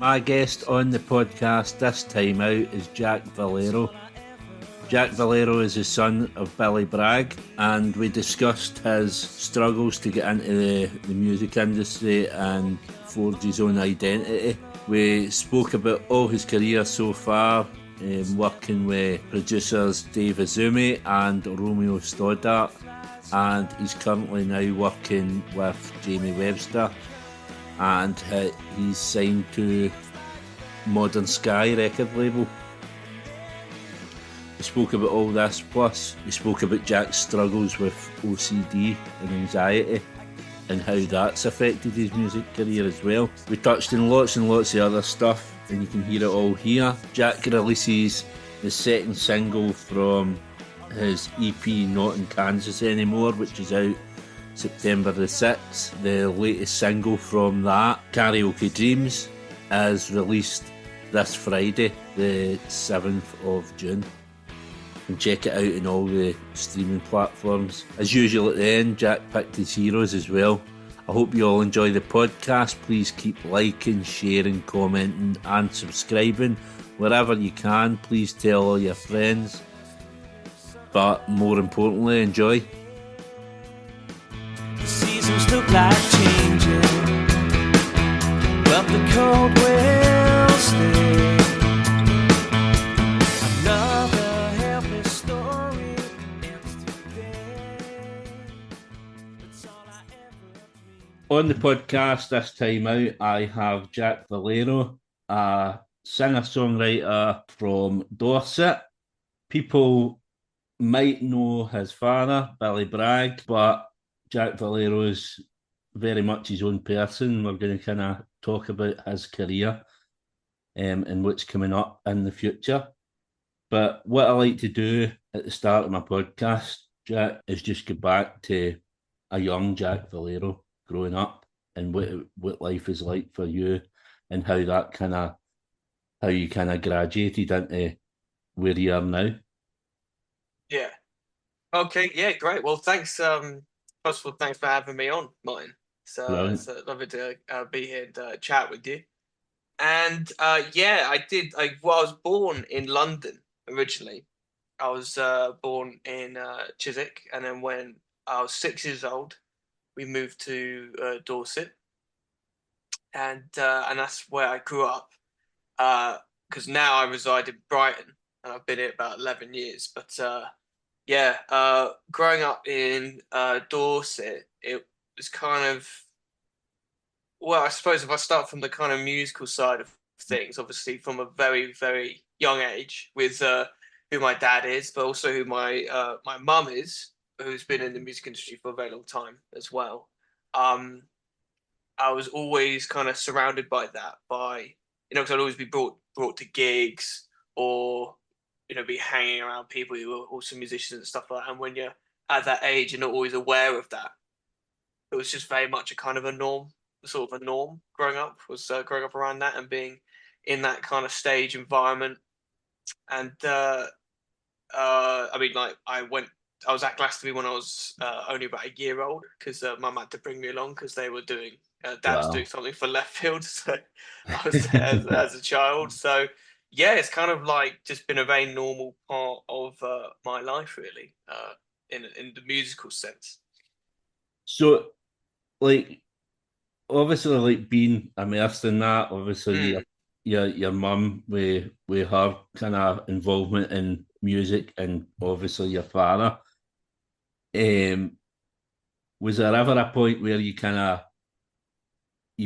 My guest on the podcast this time out is Jack Valero. Jack Valero is the son of Billy Bragg, and we discussed his struggles to get into the music industry and forge his own identity. We spoke about all his career so far, working with producers Dave Izumi and Romeo Stoddart, and he's currently now working with Jamie Webster, and he's signed to Modern Sky record label. We spoke about all this, plus we spoke about Jack's struggles with OCD and anxiety and how that's affected his music career as well. We touched on lots and lots of other stuff, and you can hear it all here. Jack releases the second single from his EP Not in Kansas Anymore, which is out September the 6th. The latest single from that, Karaoke Dreams, is released this Friday, the 7th of June. And check it out on all the streaming platforms. As usual at the end, Jack picked his heroes as well. I hope you all enjoy the podcast. Please keep liking, sharing, commenting and subscribing wherever you can. Please tell all your friends. But more importantly, enjoy. The seasons look like changing, but the cold will stay. Another helpless story ends today. It's all I ever dreamed. On the podcast this time out, I have Jack Valero, a singer-songwriter from Dorset. People might know his father, Billy Bragg, but Jack Valero is very much his own person. We're going to kind of talk about his career and what's coming up in the future. But what I like to do at the start of my podcast, Jack, is just go back to a young Jack Valero growing up and what life is like for you and how you kind of graduated into where you are now. Yeah. Okay. Yeah. Great. Well, thanks. First of all, thanks for having me on, Martin. It's lovely to be here and chat with you. And yeah, I did. I was born in London originally. I was born in Chiswick, and then when I was 6 years old, we moved to Dorset, and that's where I grew up. Because now I reside in Brighton, and I've been here about 11 years. But growing up in Dorset, it was kind of, well, I suppose if I start from the kind of musical side of things, obviously from a very, very young age with who my dad is, but also who my mum is, who's been in the music industry for a very long time as well. I was always kind of surrounded by that, because I'd always be brought to gigs or be hanging around people who were also musicians and stuff like that. And when you're at that age, you're not always aware of that. It was just very much a kind of a norm, sort of a norm growing up, was growing up around that and being in that kind of stage environment. And I was at Glastonbury when I was only about a year old because Mum had to bring me along because they were doing, Dad was doing something for Left Field. So I was there as a child. So yeah, it's kind of like just been a very normal part of my life, really, in the musical sense. So, like, obviously, like being immersed in that, obviously, your mum with her kind of involvement in music, and obviously your father. Was there ever a point where you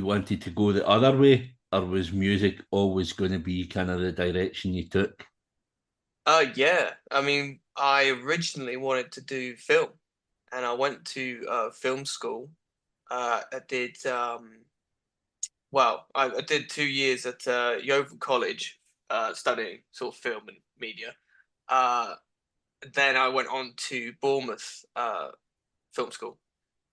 wanted to go the other way, or was music always going to be kind of the direction you took? Yeah. I mean, I originally wanted to do film, and I went to film school. I did I did 2 years at Yeovil College, studying sort of film and media. Then I went on to Bournemouth Film School,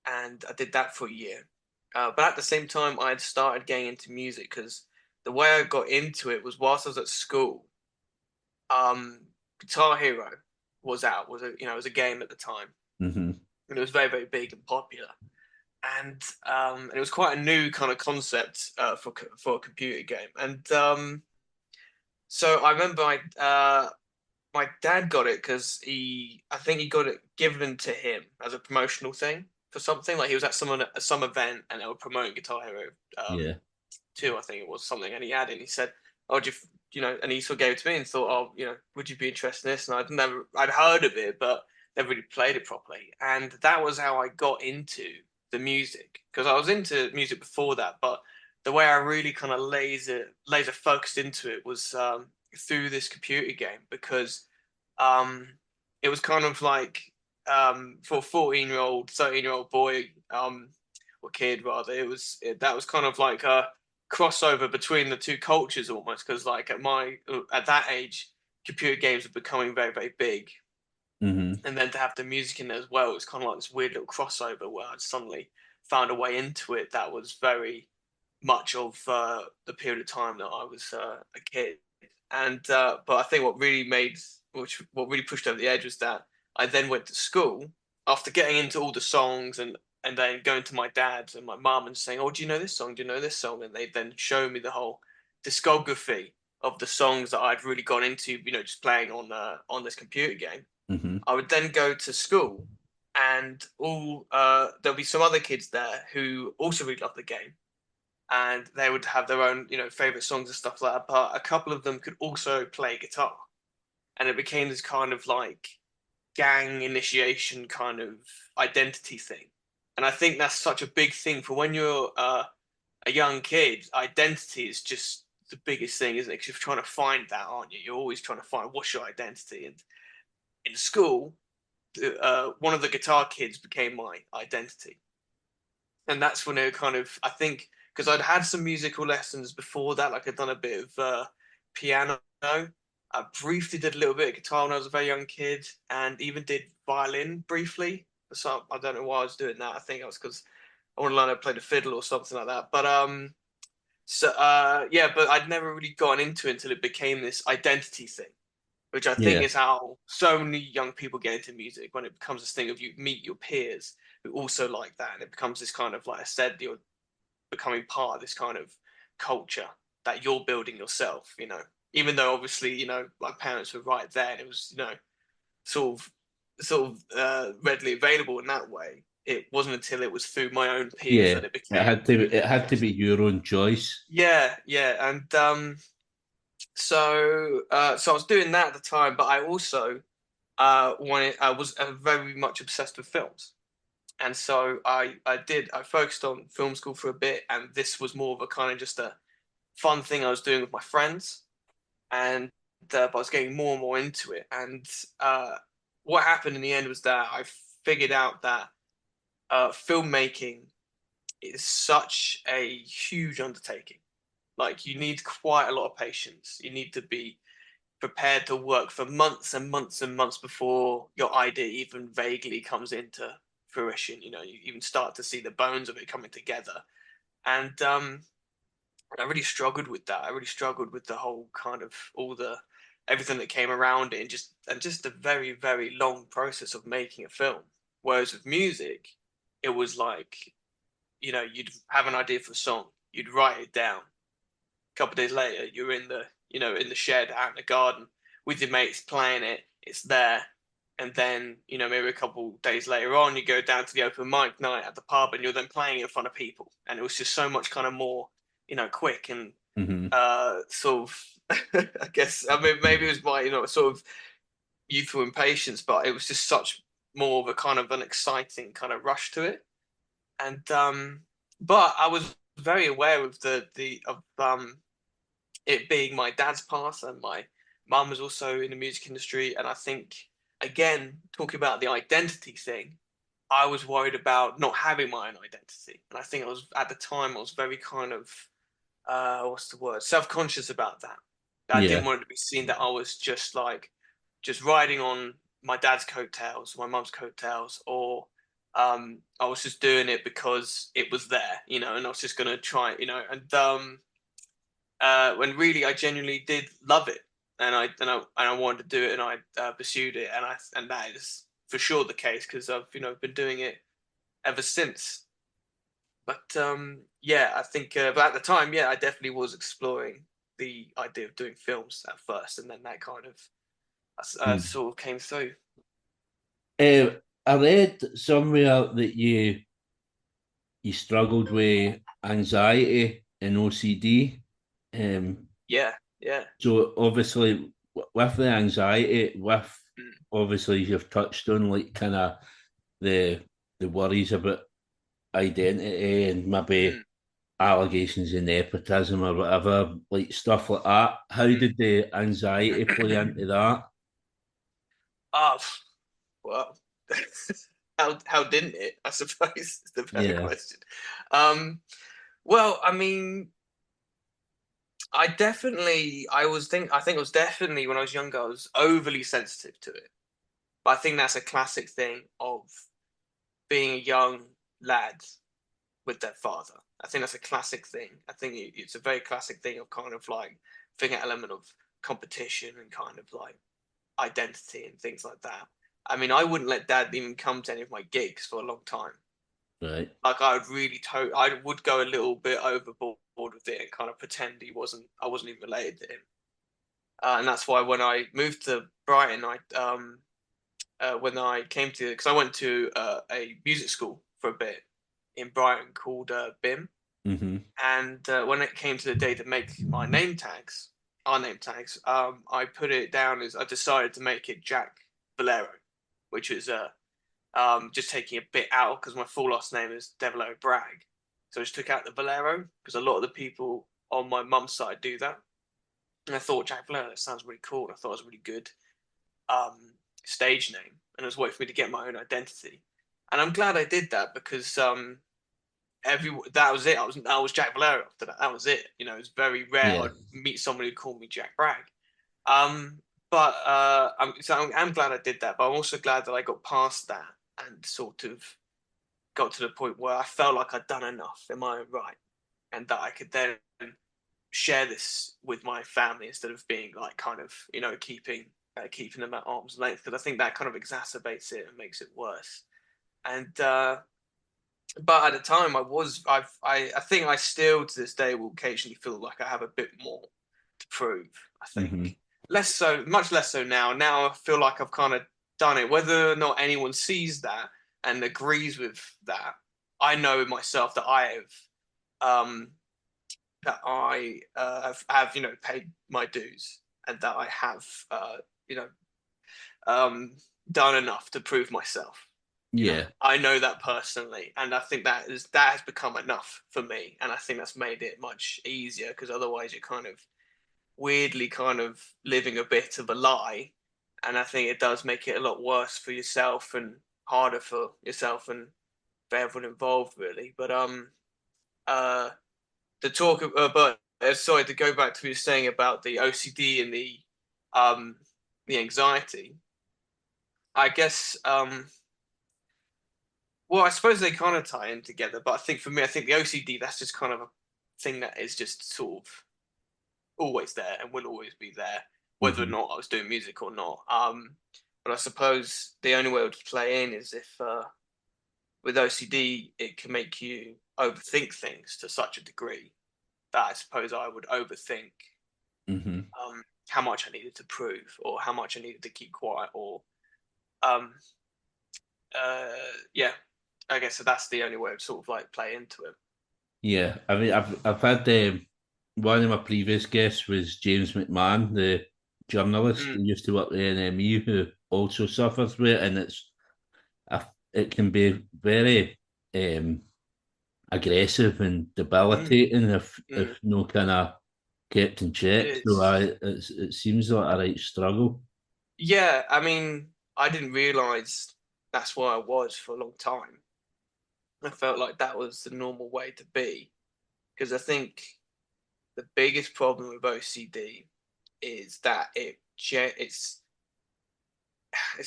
and I did that for a year. But at the same time, I had started getting into music because the way I got into it was whilst I was at school. Guitar Hero was out, was a game at the time, Mm-hmm. and it was very, very big and popular. and it was quite a new kind of concept for a computer game. And so I remember my dad got it because I think he got it given to him as a promotional thing for something. Like he was at some event and they were promoting Guitar Hero Yeah. 2, I think it was something, and he had it. And he said, "Oh, do you know?" And he sort of gave it to me and thought, "Oh, you know, would you be interested in this?" And I'd heard of it, but never really played it properly. And that was how I got into the music, because I was into music before that, but the way I really kind of laser focused into it was through this computer game, because um, it was kind of like for a 14-year-old, 13-year-old boy, or kid rather, that was kind of like a crossover between the two cultures almost, because like at that age, computer games were becoming very, very big, Mm-hmm. and then to have the music in there as well, it was kind of like this weird little crossover where I suddenly found a way into it that was very much of the period of time that I was a kid. And but I think what really pushed over the edge was that I then went to school after getting into all the songs, and then going to my dad and my mum and saying, "Oh, do you know this song? Do you know this song?" And they then show me the whole discography of the songs that I'd really got into, just playing on this computer game. Mm-hmm. I would then go to school, and all there'll be some other kids there who also really love the game, and they would have their own, favorite songs and stuff like that. But a couple of them could also play guitar, and it became this kind of like gang initiation kind of identity thing. And I think that's such a big thing for when you're a young kid. Identity is just the biggest thing, isn't it? Because you're trying to find that, aren't you? You're always trying to find what's your identity. And in school, one of the guitar kids became my identity, and that's when it kind of, I think, because I'd had some musical lessons before that, like I'd done a bit of piano. I briefly did a little bit of guitar when I was a very young kid, and even did violin briefly. So I don't know why I was doing that. I think it was because I want to learn how to play the fiddle or something like that. But yeah, but I'd never really gotten into it until it became this identity thing, which I think Yeah. is how so many young people get into music, when it becomes this thing of you meet your peers who also like that, and it becomes this kind of, like I said, you're becoming part of this kind of culture that you're building yourself. Even though obviously my parents were right there, and it was sort of readily available in that way. It wasn't until it was through my own peers Yeah. that it It became had to. It had to interest. be your own choice. Yeah, yeah, and so I was doing that at the time, but I also wanted I was very much obsessed with films, and so I focused on film school for a bit, and this was more of a kind of just a fun thing I was doing with my friends, and but I was getting more and more into it. And what happened in the end was that I figured out that filmmaking is such a huge undertaking. Like, you need quite a lot of patience. You need to be prepared to work for months and months and months before your idea even vaguely comes into fruition. You even start to see the bones of it coming together. And I really struggled with that. I really struggled with the whole kind of all the everything that came around it, and just a very, very long process of making a film. Whereas with music, it was like, you'd have an idea for a song, you'd write it down. A couple of days later, you're in the shed out in the garden with your mates playing it. It's there. And then, maybe a couple of days later on, you go down to the open mic night at the pub, and you're then playing in front of people. And it was just so much kind of more, quick, and Mm-hmm. sort of, I guess, I mean, maybe it was my, sort of youthful impatience, but it was just such more of a kind of an exciting kind of rush to it. And but I was very aware of the it being my dad's path, and my mum was also in the music industry. And I think, again, talking about the identity thing, I was worried about not having my own identity. And I think at the time, I was very kind of, what's the word, self-conscious about that. I Yeah. didn't want it to be seen that I was just riding on my dad's coattails, my mum's coattails, or I was just doing it because it was there, and I was just gonna try, and when really I genuinely did love it, and I wanted to do it, and I pursued it, and that is for sure the case, because I've been doing it ever since. But yeah, I think but at the time, yeah, I definitely was exploring the idea of doing films at first, and then that kind of Mm. sort of came through. I read somewhere that you struggled with anxiety and OCD. Um, Yeah, yeah. so obviously, with the anxiety, with Mm, obviously you've touched on like kind of the the worries about identity and maybe mm, allegations of nepotism or whatever, like stuff like that. How did the anxiety play mm. into that? Oh, well, how didn't it? I suppose is the better Yeah. question. Um, well, I mean, I think it was definitely when I was younger, I was overly sensitive to it. But I think that's a classic thing of being a young lad with their father. I think that's a classic thing. I think it's a very classic thing of kind of like being an element of competition and kind of like identity and things like that. I mean, I wouldn't let dad even come to any of my gigs for a long time. Right. Like I would I would go a little bit overboard with it and kind of pretend I wasn't even related to him. And that's why when I moved to Brighton, when I came to, because I went to a music school for a bit in Brighton called BIM, Mm-hmm. and when it came to the day to make my name tags, our name tags, I put it down as I decided to make it Jack Valero, which is just taking a bit out because my full last name is Devalero Bragg. So I just took out the Valero because a lot of the people on my mum's side do that. And I thought Jack Valero, that sounds really cool. And I thought it was a really good um, stage name. And it was a way for me to get my own identity. And I'm glad I did that because that was it. I was Jack Valero after that. That was it. You know, it's very rare Yeah. I'd meet somebody who called me Jack Bragg. Um, but I'm glad I did that. But I'm also glad that I got past that and sort of got to the point where I felt like I'd done enough in my own right, and that I could then share this with my family instead of being like kind of keeping them at arm's length, because I think that kind of exacerbates it and makes it worse. And but at the time, I think I still to this day will occasionally feel like I have a bit more to prove. I Mm-hmm. think less so, much less so now. Now I feel like I've kind of done it. Whether or not anyone sees that and agrees with that, I know myself um, that have paid my dues, and that I have you know um, done enough to prove myself. Yeah. I know that personally, and I think that has become enough for me, and I think that's made it much easier because otherwise you're kind of weirdly kind of living a bit of a lie, and I think it does make it a lot worse for yourself and harder for yourself and for everyone involved, really. But uh, the talk, but sorry to go back to what you were saying about the OCD and um the anxiety. I guess well, I suppose they kind of tie in together, but I think for me, I think the OCD, that's just kind of a thing that is just sort of always there and will always be there, whether or Mm-hmm. not I was doing music or not. But I suppose the only way it would play in is if with OCD, it can make you overthink things to such a degree that I suppose I would overthink Mm-hmm. how much I needed to prove or how much I needed to keep quiet or um, uh, yeah, I guess so that's the only way to sort of like play into it. Yeah. I mean, I've had one of my previous guests was James McMahon, the journalist who Mm, used to work at the NME, who also suffers with it, and it can be very um, aggressive and mm, debilitating if mm. no kind of kept in It check. So is. it seems like a right struggle. Yeah, I mean, I didn't realize that's where I was for a long time. I felt like that was the normal way to be because I think the biggest problem with OCD is that it's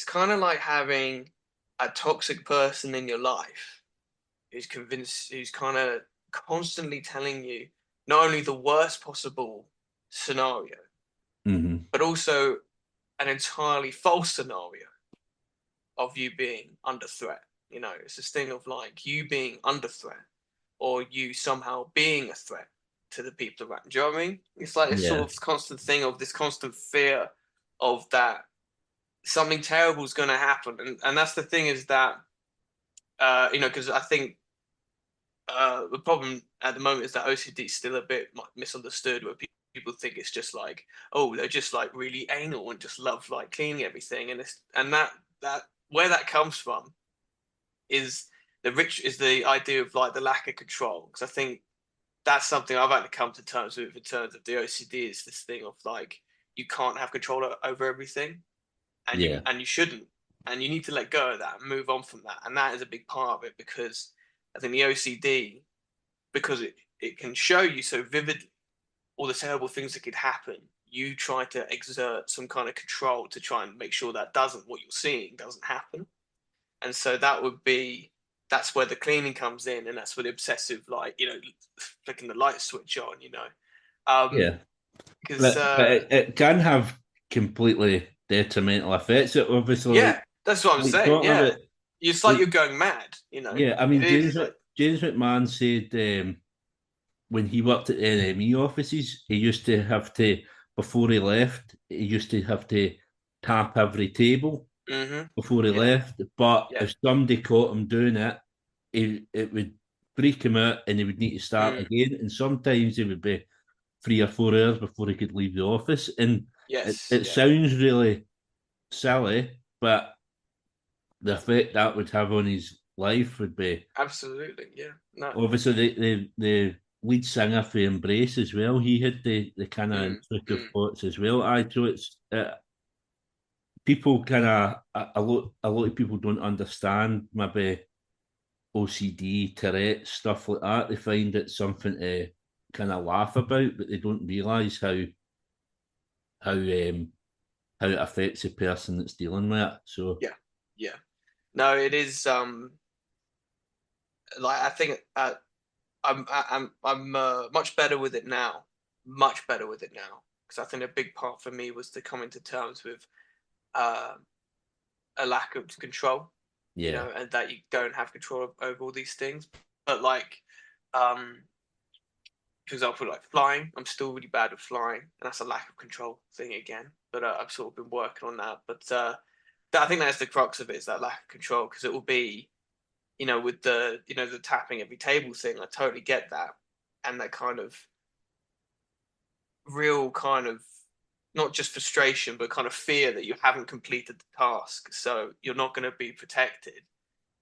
kind of like having a toxic person in your life who's kind of constantly telling you not only the worst possible scenario, Hmm. but also an entirely false scenario of you being under threat. You know, it's this thing of like you being under threat, or you somehow being a threat to the people around. Do you know what I mean? It's like this Yeah. sort of constant thing of this constant fear of that something terrible is going to happen, and that's the thing is that because I think the problem at the moment is that OCD is still a bit misunderstood, where people think it's just like, oh, they're just like really anal and just love like cleaning everything, and that where that comes from is the idea of like the lack of control, because I think that's something I've had to come to terms with in terms of the OCD is this thing of like you can't have control over everything, and Yeah. you shouldn't, and you need to let go of that and move on from that, and that is a big part of it, because I think the OCD, because it can show you so vividly all the terrible things that could happen, you try to exert some kind of control to try and make sure that what you're seeing doesn't happen. And so that's where the cleaning comes in, and that's where the obsessive, like, flicking the light switch on, Yeah. because But it can have completely detrimental effects. It obviously, yeah, that's what I'm like saying. talking Yeah, about, it's like like, you're going mad. yeah. I It mean, is like, James McMahon said when he worked at the NME offices, he used to have to, before he left, he used to have to tap every table before he yeah, left. But yeah, if somebody caught him doing it, it would freak him out, and he would need to start mm, again. And sometimes it would be 3 or 4 hours before he could leave the office. And yes, it yeah, sounds really silly, but the effect that would have on his life would be absolutely, yeah, no, obviously the lead singer for Embrace as well. He had the kind of mm, intrusive mm, thoughts as well. I so it's people kind of a lot of people don't understand maybe OCD, Tourette, stuff like that. They find it something to kind of laugh about, but they don't realise how how it affects the person that's dealing with it. So yeah, yeah. No, it is. Like I think I'm much better with it now, much better with it now, because I think a big part for me was to come into terms with uh, a lack of control, yeah, and that you don't have control over all these things. But like, um, for example, like flying, I'm still really bad at flying, and that's a lack of control thing again. But I've sort of been working on that. But I think that's the crux of it, is that lack of control, because it will be, with the tapping every table thing. I totally get that, and that kind of real kind of not just frustration, but kind of fear that you haven't completed the task, so you're not going to be protected.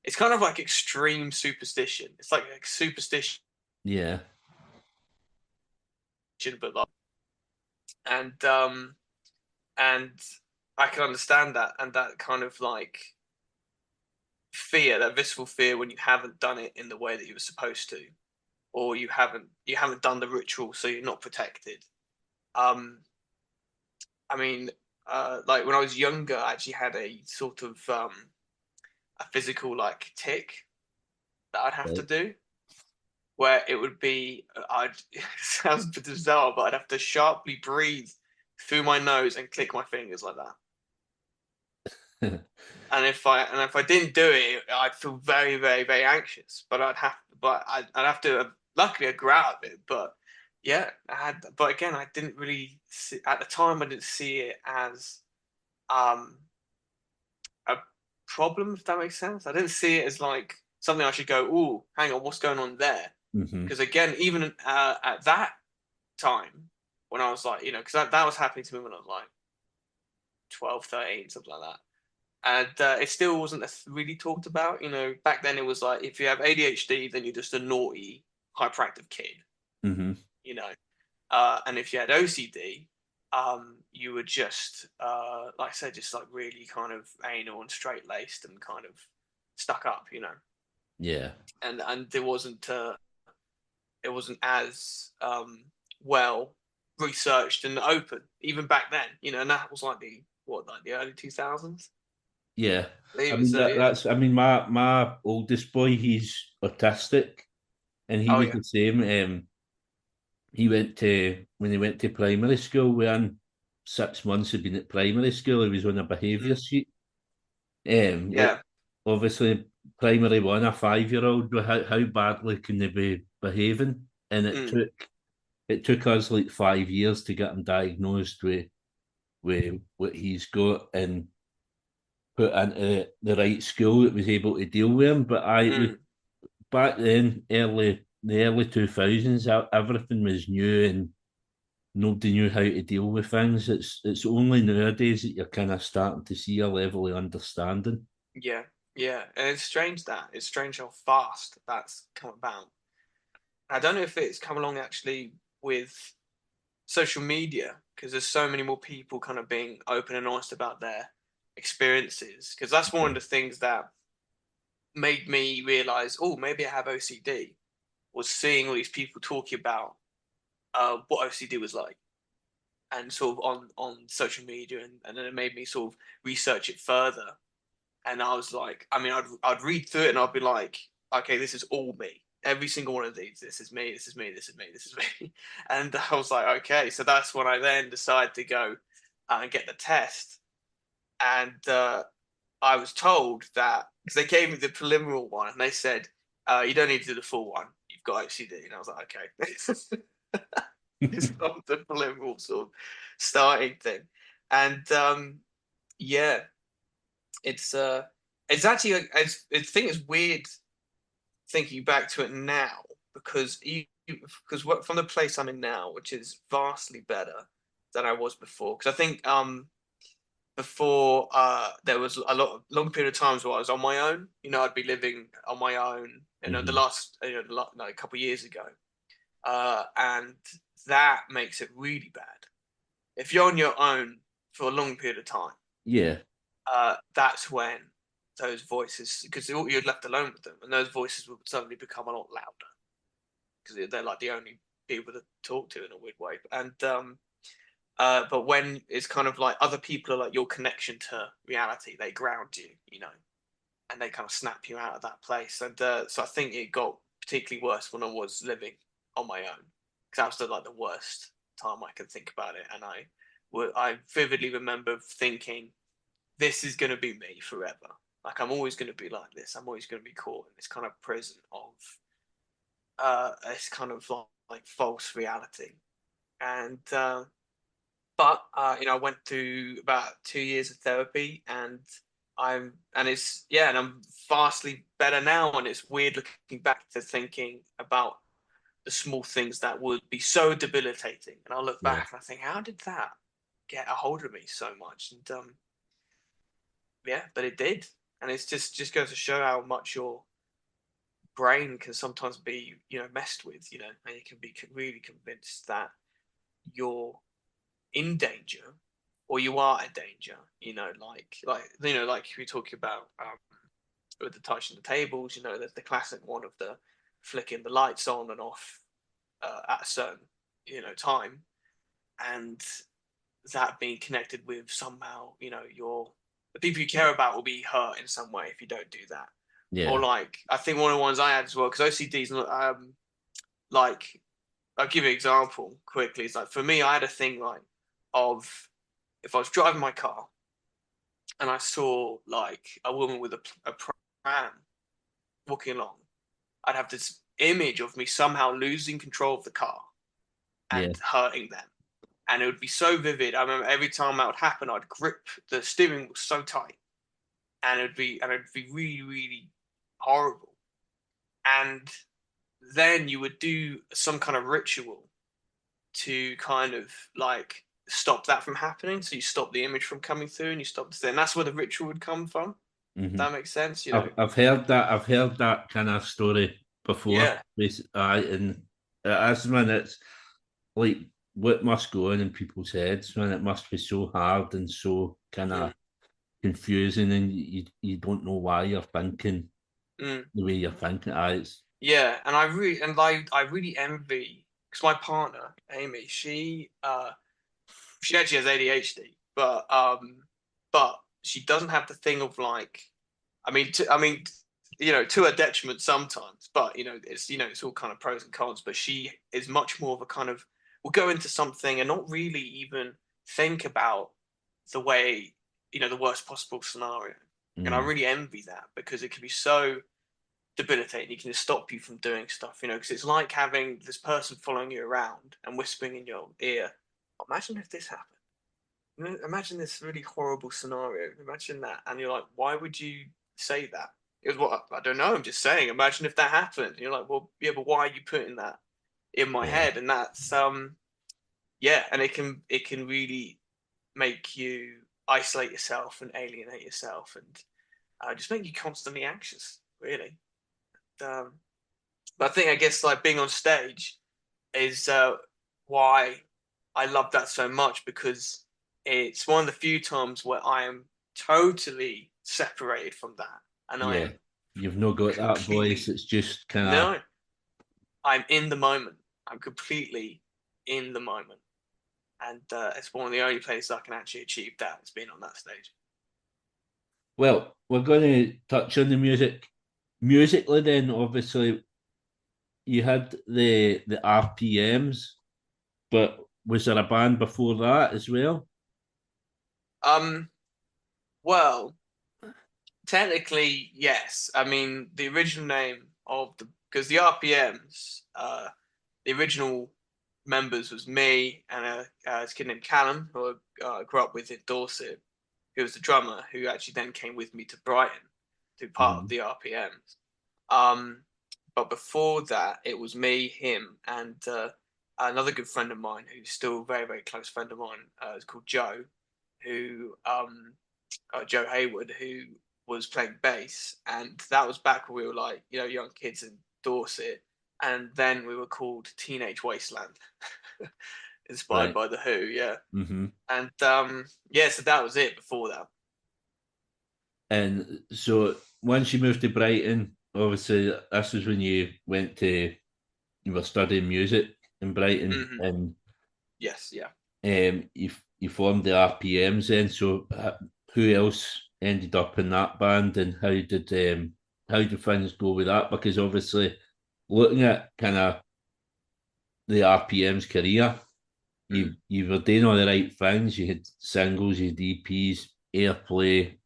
It's kind of like extreme superstition. It's like superstition, yeah, but like, and um, and I can understand that, and that kind of like fear, that visceral fear when you haven't done it in the way that you were supposed to, or you haven't done the ritual, so you're not protected. Um, I mean, like when I was younger, I actually had a sort of a physical like tick that I'd have to right. do, where it would be it sounds bizarre, but I'd have to sharply breathe through my nose and click my fingers like that. And if I didn't do it, I'd feel very, very, very anxious. I'd have to. Luckily, I grew out of it. But yeah, I had. But again, I didn't really see, at the time. I didn't see it as um a problem, if that makes sense. I didn't see it as like something I should go, oh, hang on, what's going on there? Hmm. Because again, even at that time, when I was like, because that was happening to me when I was like 12, 13, something like that. And it still wasn't really talked about. Back then it was like, if you have ADHD, then you're just a naughty, hyperactive kid. Hmm. You know, and if you had OCD, you were just, like I said, just like really kind of anal and straight laced and kind of stuck up. Yeah, And it wasn't as well researched and open even back then. And that was like the early 2000s. yeah. I Believe it. mean So yeah. that's. I mean my oldest boy, he's autistic, and he Oh was yeah. the same. He went to when he went to primary school. Within 6 months of being at primary school, he was on a behaviour Mm. sheet. Yeah. Obviously primary one, a 5-year-old, how badly can they be behaving? And Mm, it took us like 5 years to get him diagnosed with what he's got and put into the right school that was able to deal with him. But mm. back then, the early 2000s, everything was new and nobody knew how to deal with things. It's only nowadays that you're kind of starting to see a level of understanding. Yeah, yeah. And it's strange how fast that's come about. I don't know if it's come along actually with social media because there's so many more people kind of being open and honest about their experiences. Because that's one of the things that made me realize, oh, maybe I have OCD. Was seeing all these people talking about what OCD was like, and sort of on social media, and then it made me sort of research it further. And I was like, I mean, I'd read through it and I'd be like, okay, this is all me. Every single one of these, this is me, this is me, this is me, this is me. And I was like, okay, so that's when I then decided to go and get the test. And I was told that because they gave me the preliminary one and they said, you don't need to do the full one. You've got OCD. And I was like, okay. It's not the preliminary sort of starting thing. And yeah, it's it's actually I think it's weird thinking back to it now because from the place I'm in now, which is vastly better than I was before. Because I think before there was a long period of times where I was on my own. You know, I'd be living on my own. You know, the Mhm. last like a couple of years ago, and that makes it really bad. If you're on your own for a long period of time, Yeah, that's when those voices, because you're left alone with them, and those voices will suddenly become a lot louder because they're like the only people to talk to in a weird way. And but when it's kind of like other people are like your connection to reality, they ground you, you know, and they kind of snap you out of that place. And so I think it got particularly worse when I was living on my own because that was like the worst time I could think about it. And I vividly remember thinking, this is going to be me forever. Like I'm always going to be like this. I'm always going to be caught in this kind of prison of this kind of like false reality. And but you know, I went through about 2 years of therapy, and it's yeah, and I'm vastly better now. And it's weird looking back to thinking about the small things that would be so debilitating. And I look yeah, back and I think, how did that get a hold of me so much? And yeah, but it did, and it's just goes to show how much your brain can sometimes be messed with, and you can be really convinced that you're in danger or you are a danger, like we talking about with the touching the tables, there's the classic one of the flicking the lights on and off at a certain time, and that being connected with somehow your the people you care about will be hurt in some way if you don't do that. Or yeah, like I think one of the ones I had as well, because OCD's like I'll give you an example quickly. It's like for me, I had a thing like of if I was driving my car and I saw like a woman with a pram walking along, I'd have this image of me somehow losing control of the car yeah, and hurting them. And it would be so vivid. I remember every time that would happen, I'd grip the steering wheel so tight, and it'd be really, really horrible. And then you would do some kind of ritual to kind of like stop that from happening. So you stop the image from coming through, and you stop the. And that's where the ritual would come from. hmm. That makes sense, I've heard that. I've heard that kind of story before. Yeah. And as man, it's like what must go on in people's heads, man. It must be so hard and so kind Mm, of confusing, and you don't know why you're thinking mm. the way you're thinking. It's Yeah, and I really envy because my partner Amy, she actually has ADHD, but she doesn't have the thing of like, I mean, to her detriment sometimes, but it's all kind of pros and cons. But she is much more of a kind of will go into something and not really even think about the way the worst possible scenario. And I really envy that because it can be so debilitating. It can just stop you from doing stuff, because it's like having this person following you around and whispering in your ear, imagine if this happened. Imagine this really horrible scenario. Imagine that. And you're like, why would you say that? It was what I don't know. I'm just saying. Imagine if that happened. And you're like, well, yeah, but why are you putting that in my Yeah. head? And that's yeah, and it can really make you isolate yourself and alienate yourself, and just make you constantly anxious. Really. Um, but I guess like being on stage is why I love that so much because it's one of the few times where I am totally separated from that, and I Yeah. am You've not got that voice. completely It's just kind of, no. I'm in the moment. I'm completely in the moment, and it's one of the only places I can actually achieve that. Is being on that stage. well, we're going to touch on the music. Musically, then, obviously, you had the RPMs, but was there a band before that as well? Um, well, technically, yes. I mean, the original name of the because the RPMs, the original members was me and a kid named Callum, who I grew up with in Dorset, who was the drummer, who actually then came with me to Brighton to be part of Mhm. the RPMs. Um, but before that, it was me, him, and another good friend of mine, who's still a very, very close friend of mine, is called Joe, who Joe Hayward, who was playing bass, and that was back when we were like young kids in Dorset, and then we were called Teenage Wasteland, inspired Right. by the Who, yeah, Hmm. and yeah, so that was it before that. And so once you moved to Brighton, obviously this was when you were studying music in Brighton, Hmm. and Yes, yeah. you formed the RPMs. Then, so who else ended up in that band, and how did things go with that? Because obviously, looking at kind of the RPM's career, Mm. you were doing all the right things. You had singles, you had EPs, airplay,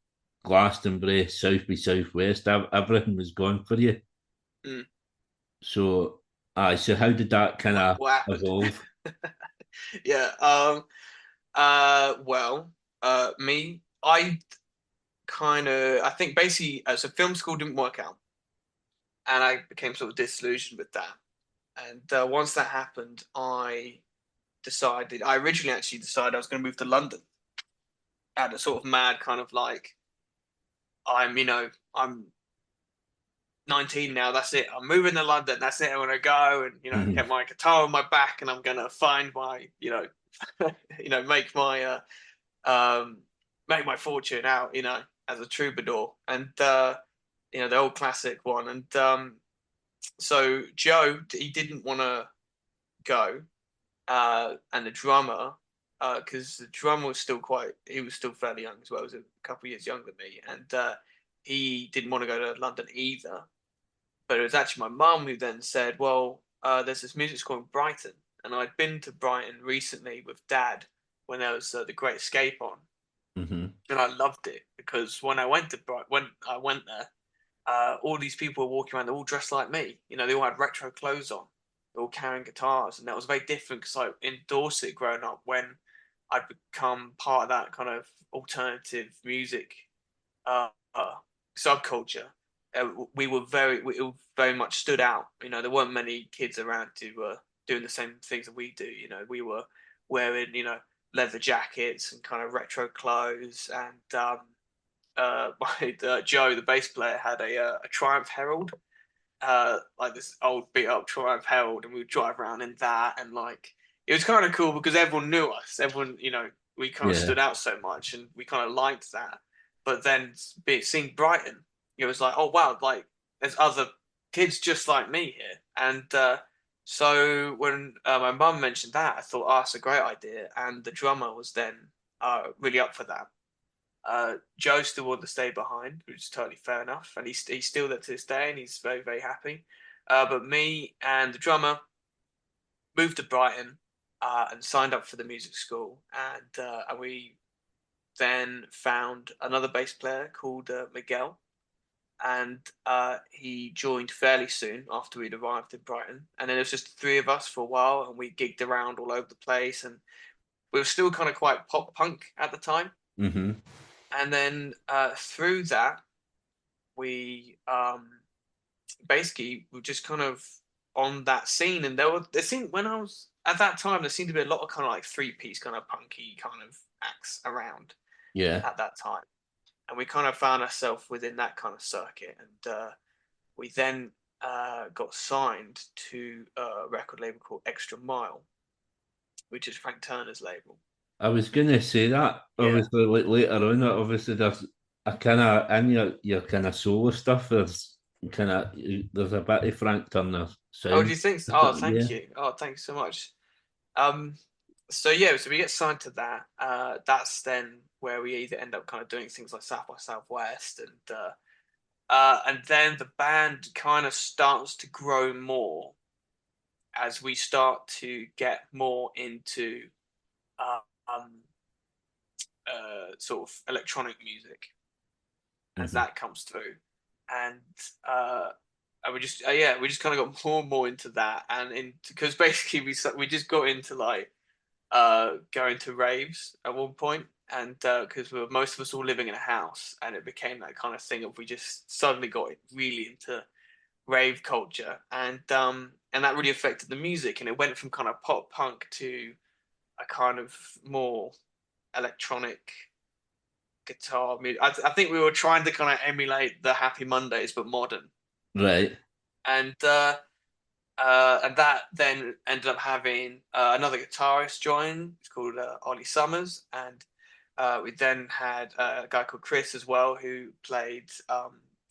Glastonbury, South by Southwest. Everything was gone for you. Mm. So, so how did that kind of What happened? evolve? Yeah. Well. Me. I think basically, so film school didn't work out, and I became sort of disillusioned with that. And once that happened, I originally actually decided I was going to move to London. I had a sort of mad kind of like, I'm 19 now. That's it. I'm moving to London. That's it. I'm gonna go and get my guitar on my back, and I'm gonna find my make my um make my fortune out as a troubadour, and the old classic one. And so Joe, he didn't want to go, and the drummer, because the drummer was still he was still fairly young as well. He was a couple of years younger than me, and he didn't want to go to London either. But it was actually my mum who then said, "Well, there's this music school in Brighton," and I'd been to Brighton recently with Dad when there was the Great Escape on, Hmm. and I loved it because when I went there, all these people were walking around. They're all dressed like me. They all had retro clothes on. They're all carrying guitars, and that was very different because I in Dorset growing up when I'd become part of that kind of alternative music uh, uh, subculture. We very much stood out. There weren't many kids around to doing the same things that we do. We were wearing leather jackets and kind of retro clothes, and Joe, the bass player, had a Triumph Herald, like this old beat up Triumph Herald, and we would drive around in that, and like it was kind of cool because everyone knew us. Everyone, we kind of Yeah. stood out so much, and we kind of liked that. But then seeing Brighton, it was like, oh wow, like there's other kids just like me here, and so when my mum mentioned that, I thought, oh, that's a great idea, and the drummer was then really up for that. Joe still wanted to stay behind, which is totally fair enough, and he's still there to this day, and he's very very happy. But me and the drummer moved to Brighton and signed up for the music school, and we then found another bass player called Miguel, and he joined fairly soon after we'd arrived in Brighton. And then it was just the three of us for a while, and we gigged around all over the place, and we were still kind of quite pop punk at the time. Mm-hmm. And then through that, we basically were just kind of on that scene. And there seemed, when I was at that time, there seemed to be a lot of kind of like 3-piece kind of punky kind of acts around Yeah. at that time. And we kind of found ourselves within that kind of circuit. And we then got signed to a record label called Extra Mile, which is Frank Turner's label. I was gonna say that. Yeah. Obviously, like later on, obviously there's a kind of in your kind of solo stuff. There's a bit of Frank Turner sound. Oh, do you think so? Oh, thank Yeah. you. Oh, thank you so much. So yeah, so we get signed to that. That's then where we either end up kind of doing things like South by Southwest, and then the band kind of starts to grow more as we start to get more into um, sort of electronic music as Mm-hmm. that comes through, and we just we just kind of got more and more into that, and because basically we just got into like going to raves at one point, and because most of us all living in a house, and it became that kind of thing of we just suddenly got really into rave culture, and that really affected the music, and it went from kind of pop punk to a kind of more electronic guitar music. I think we were trying to kind of emulate the Happy Mondays but modern, Right. and that then ended up having another guitarist join. It's called Ollie Summers, and we then had a guy called Chris as well who played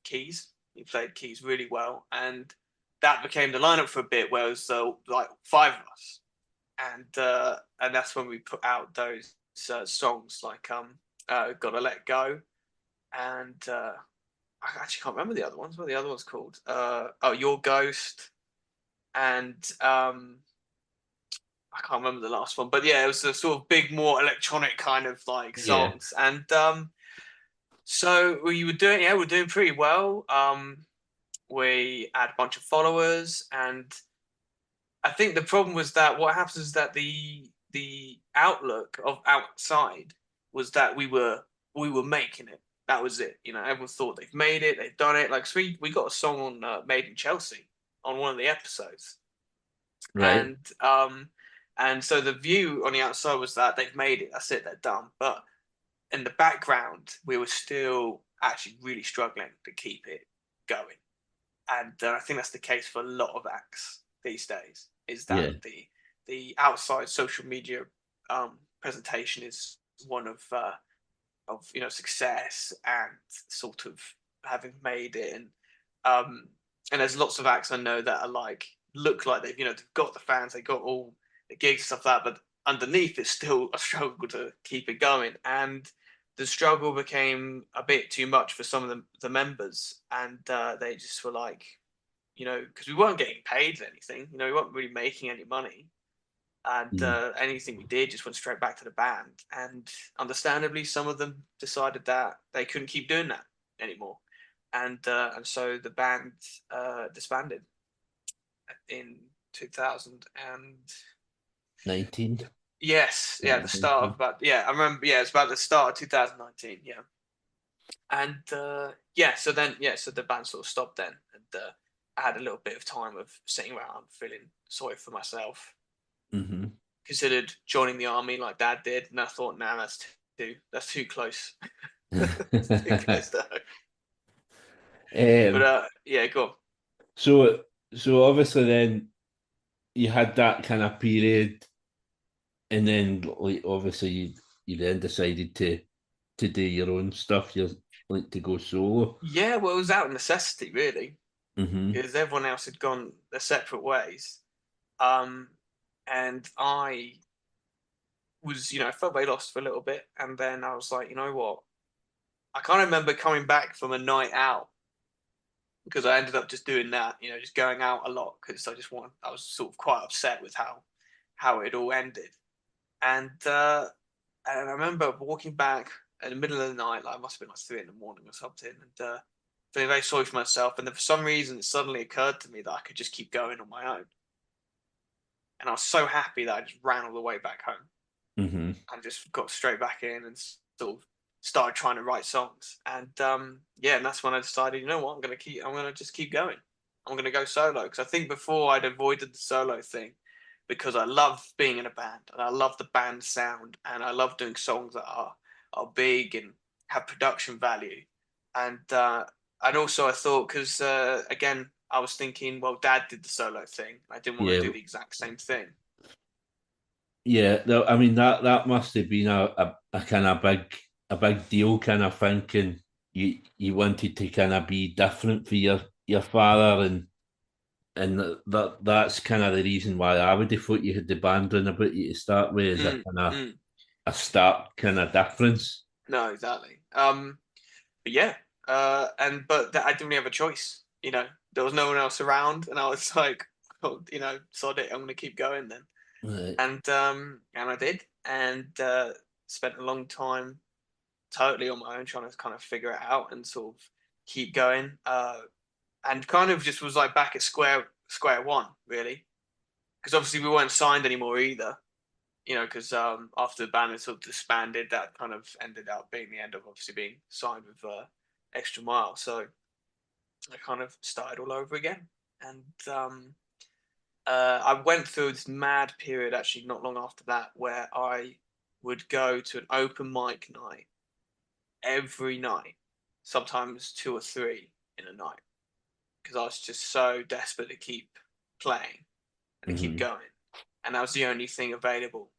keys. He played keys really well, and that became the lineup for a bit, where it was like 5 of us, and that's when we put out those songs like "Gotta Let Go," and I actually can't remember the other ones. What are the other ones called? "Your Ghost." And I can't remember the last one, but yeah, it was a sort of big, more electronic kind of like Yeah. songs, and so we were doing, yeah, we're doing pretty well. We had a bunch of followers, and I think the problem was that what happens is that the outlook of outside was that we were making it. That was it. You know, everyone thought they've made it, they've done it. Like, so we got a song on Made in Chelsea on one of the episodes, Right. and so the view on the outside was that they've made it, that's it, they're done. But in the background, we were still actually really struggling to keep it going, and I think that's the case for a lot of acts these days. Is that Yeah. the outside social media presentation is one of success and sort of having made it, and there's lots of acts I know that are like look like they've got the fans, they got all the gigs and stuff like that, but underneath it's still a struggle to keep it going, and the struggle became a bit too much for some of the members, and they just were like, because we weren't getting paid anything, we weren't really making any money, and Mm. anything we did just went straight back to the band, and understandably some of them decided that they couldn't keep doing that anymore, and so the band disbanded in 2000 and 19. yes, yeah, the start of I remember, yeah, it's about the start of 2019, yeah, and so the band sort of stopped then, and I had a little bit of time of sitting around feeling sorry for myself. Mm-hmm. Considered joining the army like Dad did, and I thought, nah, that's too close. That's too close to home. Um, But yeah, go on. so obviously then you had that kind of period, and then like obviously you then decided to do your own stuff. You like to go solo. Yeah, well, it was out of necessity, really, Mm-hmm. because everyone else had gone their separate ways. And I was, I felt very lost for a little bit, and then I was like, you know what? I can't remember coming back from a night out, because I ended up just doing that, just going out a lot, because I was sort of quite upset with how it all ended, and I remember walking back in the middle of the night, like it must have been like 3 in the morning or something, and feeling very sorry for myself. And then for some reason, it suddenly occurred to me that I could just keep going on my own. And I was so happy that I just ran all the way back home Mm-hmm. and just got straight back in and sort of started trying to write songs. And yeah, and that's when I decided, you know what, I'm gonna just keep going. I'm gonna go solo because I think before I'd avoided the solo thing because I love being in a band and I love the band sound and I love doing songs that are big and have production value. And also I thought because again I was thinking, well, Dad did the solo thing. I didn't want to Yeah, do the exact same thing. yeah. I mean that must have been a kind of big deal, kind of thinking you wanted to kind of be different for your father, and that's kind of the reason why I would have thought you had the band run about you to start with, as a Mm, kind of mm. a start kind of difference. No, exactly. But yeah, I didn't really have a choice. You know, there was no one else around, and I was like, oh, you know, sod it. I'm gonna keep going then. Right. And I did, and spent a long time totally on my own trying to kind of figure it out and sort of keep going. And kind of just was like back at square one really, because obviously we weren't signed anymore either. You know, because after the band had sort of disbanded, that kind of ended up being the end of obviously being signed with Extra Mile. So I kind of started all over again. And I went through this mad period actually not long after that where I would go to an open mic night every night, sometimes two or three in a night, because I was just so desperate to keep playing and to keep Mm-hmm. going. And that was the only thing available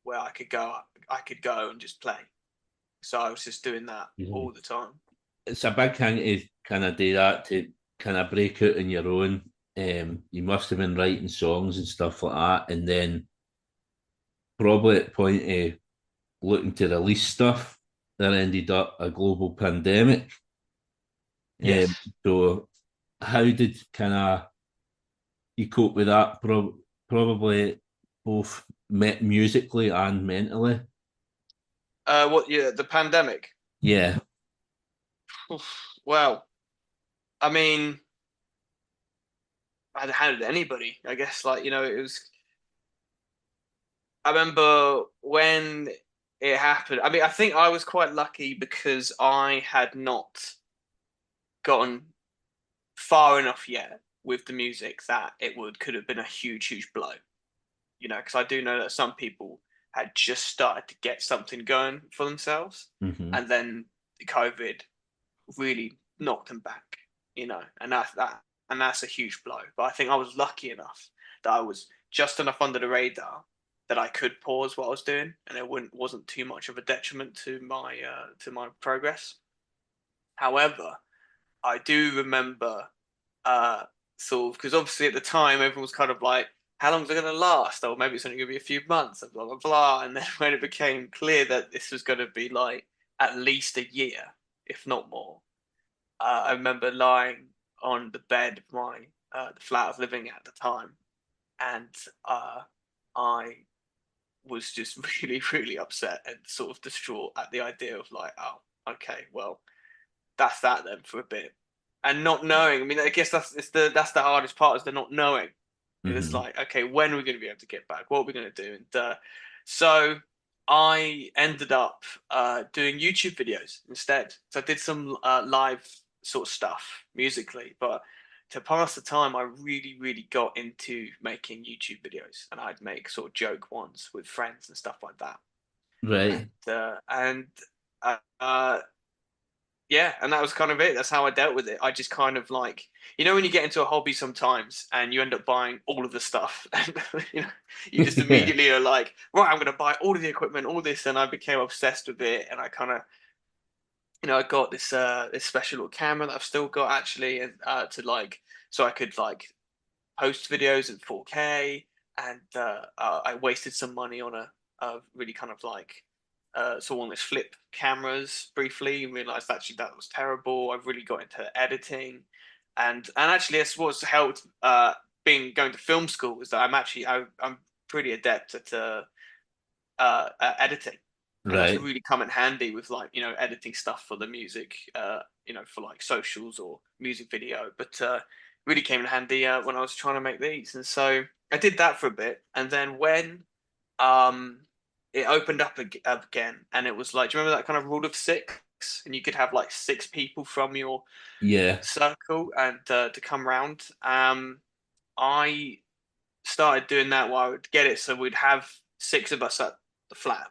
where I could go and just play. So I was just doing that Yeah. all the time. It's a big thing to kind of do that, to kind of break out on your own. You must have been writing songs and stuff like that, and then probably at the point of looking to release stuff, there ended up a global pandemic. Um, Yes. so how did kind of you cope with that? Probably both musically and mentally. What? Yeah, the pandemic. Yeah. Well, I mean, how did anybody? I guess like you know, it was. I remember when it happened. I mean, I think I was quite lucky because I had not gotten far enough yet with the music that it would could have been a huge blow. You know, because I do know that some people had just started to get something going for themselves, Hmm. and then COVID really knocked them back. You know, and that's a huge blow. But I think I was lucky enough that I was just enough under the radar that I could pause what I was doing, and it wasn't too much of a detriment to my progress. However, I do remember uh, sort of because obviously at the time everyone was kind of like, how long is it going to last? Or maybe it's only going to be a few months and blah blah blah. And then when it became clear that this was going to be like at least a year, if not more, I remember lying on the bed of my the flat I was living at the time, and I was just really upset and sort of distraught at the idea of like, oh, okay, well, that's that then for a bit, and not knowing. I mean, I guess that's the hardest part is the not knowing. It's Hmm. like, okay, when are we going to be able to get back? What are we going to do? And so I ended up doing YouTube videos instead. So I did some live sort of stuff musically, but to pass the time, I really got into making YouTube videos, and I'd make sort of joke ones with friends and stuff like that. Right. And uh, uh, yeah, and that was kind of it. That's how I dealt with it. I just kind of like, you know, when you get into a hobby sometimes and you end up buying all of the stuff, and you know, you just Yeah. immediately are like, right, I'm going to buy all of the equipment, all this, and I became obsessed with it. And I kind of, you know, I got this special little camera that I've still got actually, and to like, so I could like post videos in 4K, and I wasted some money on a really kind of like saw on this flip cameras briefly and realized actually that was terrible. I really got into editing, and actually that's what's helped being going to film school is that I'm pretty adept at editing. and that's Right. really come in handy with like editing stuff for the music, for like socials or music video. But really came in handy when I was trying to make these, and so I did that for a bit, and then when um it opened up again, and it was like, do you remember that kind of rule of six? And you could have like six people from your Yeah. circle and to come round. I started doing that while I would get it, so we'd have six of us at the flat,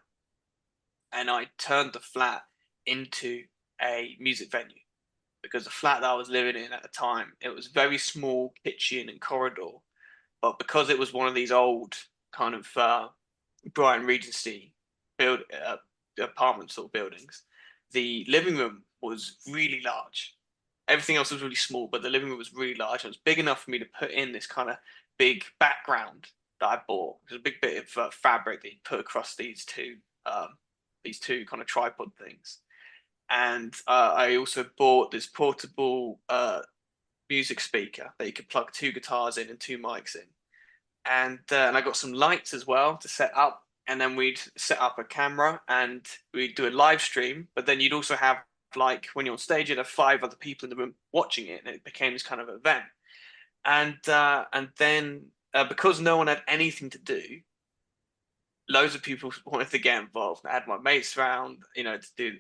and I turned the flat into a music venue because the flat that I was living in at the time, it was very small kitchen and corridor, but because it was one of these old kind of Brighton Regency build apartments or buildings, the living room was really large. Everything else was really small, but the living room was really large. It was big enough for me to put in this kind of big background that I bought. It was a big bit of fabric that you put across these two kind of tripod things. And I also bought this portable music speaker that you could plug two guitars in and two mics in. And I got some lights as well to set up. And then we'd set up a camera and we'd do a live stream. But then you'd also have, like, when you're on stage, you'd have five other people in the room watching it, and it became this kind of event. And then because no one had anything to do, loads of people wanted to get involved. I had my mates around, to do.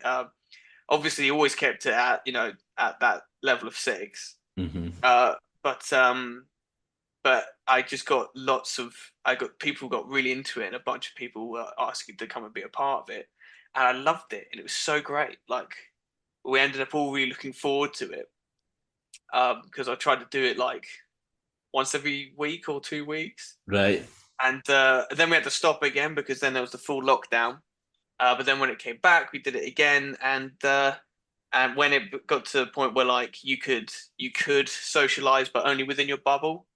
Obviously, you always kept it at that level of six. Hmm. But I just got I got people got really into it, and a bunch of people were asking to come and be a part of it, and I loved it, and it was so great. Like, we ended up all really looking forward to it, because I tried to do it like once every week or 2 weeks, Right. and then we had to stop again because then there was the full lockdown. But then when it came back, we did it again, and when it got to the point where like you could socialize, but only within your bubble,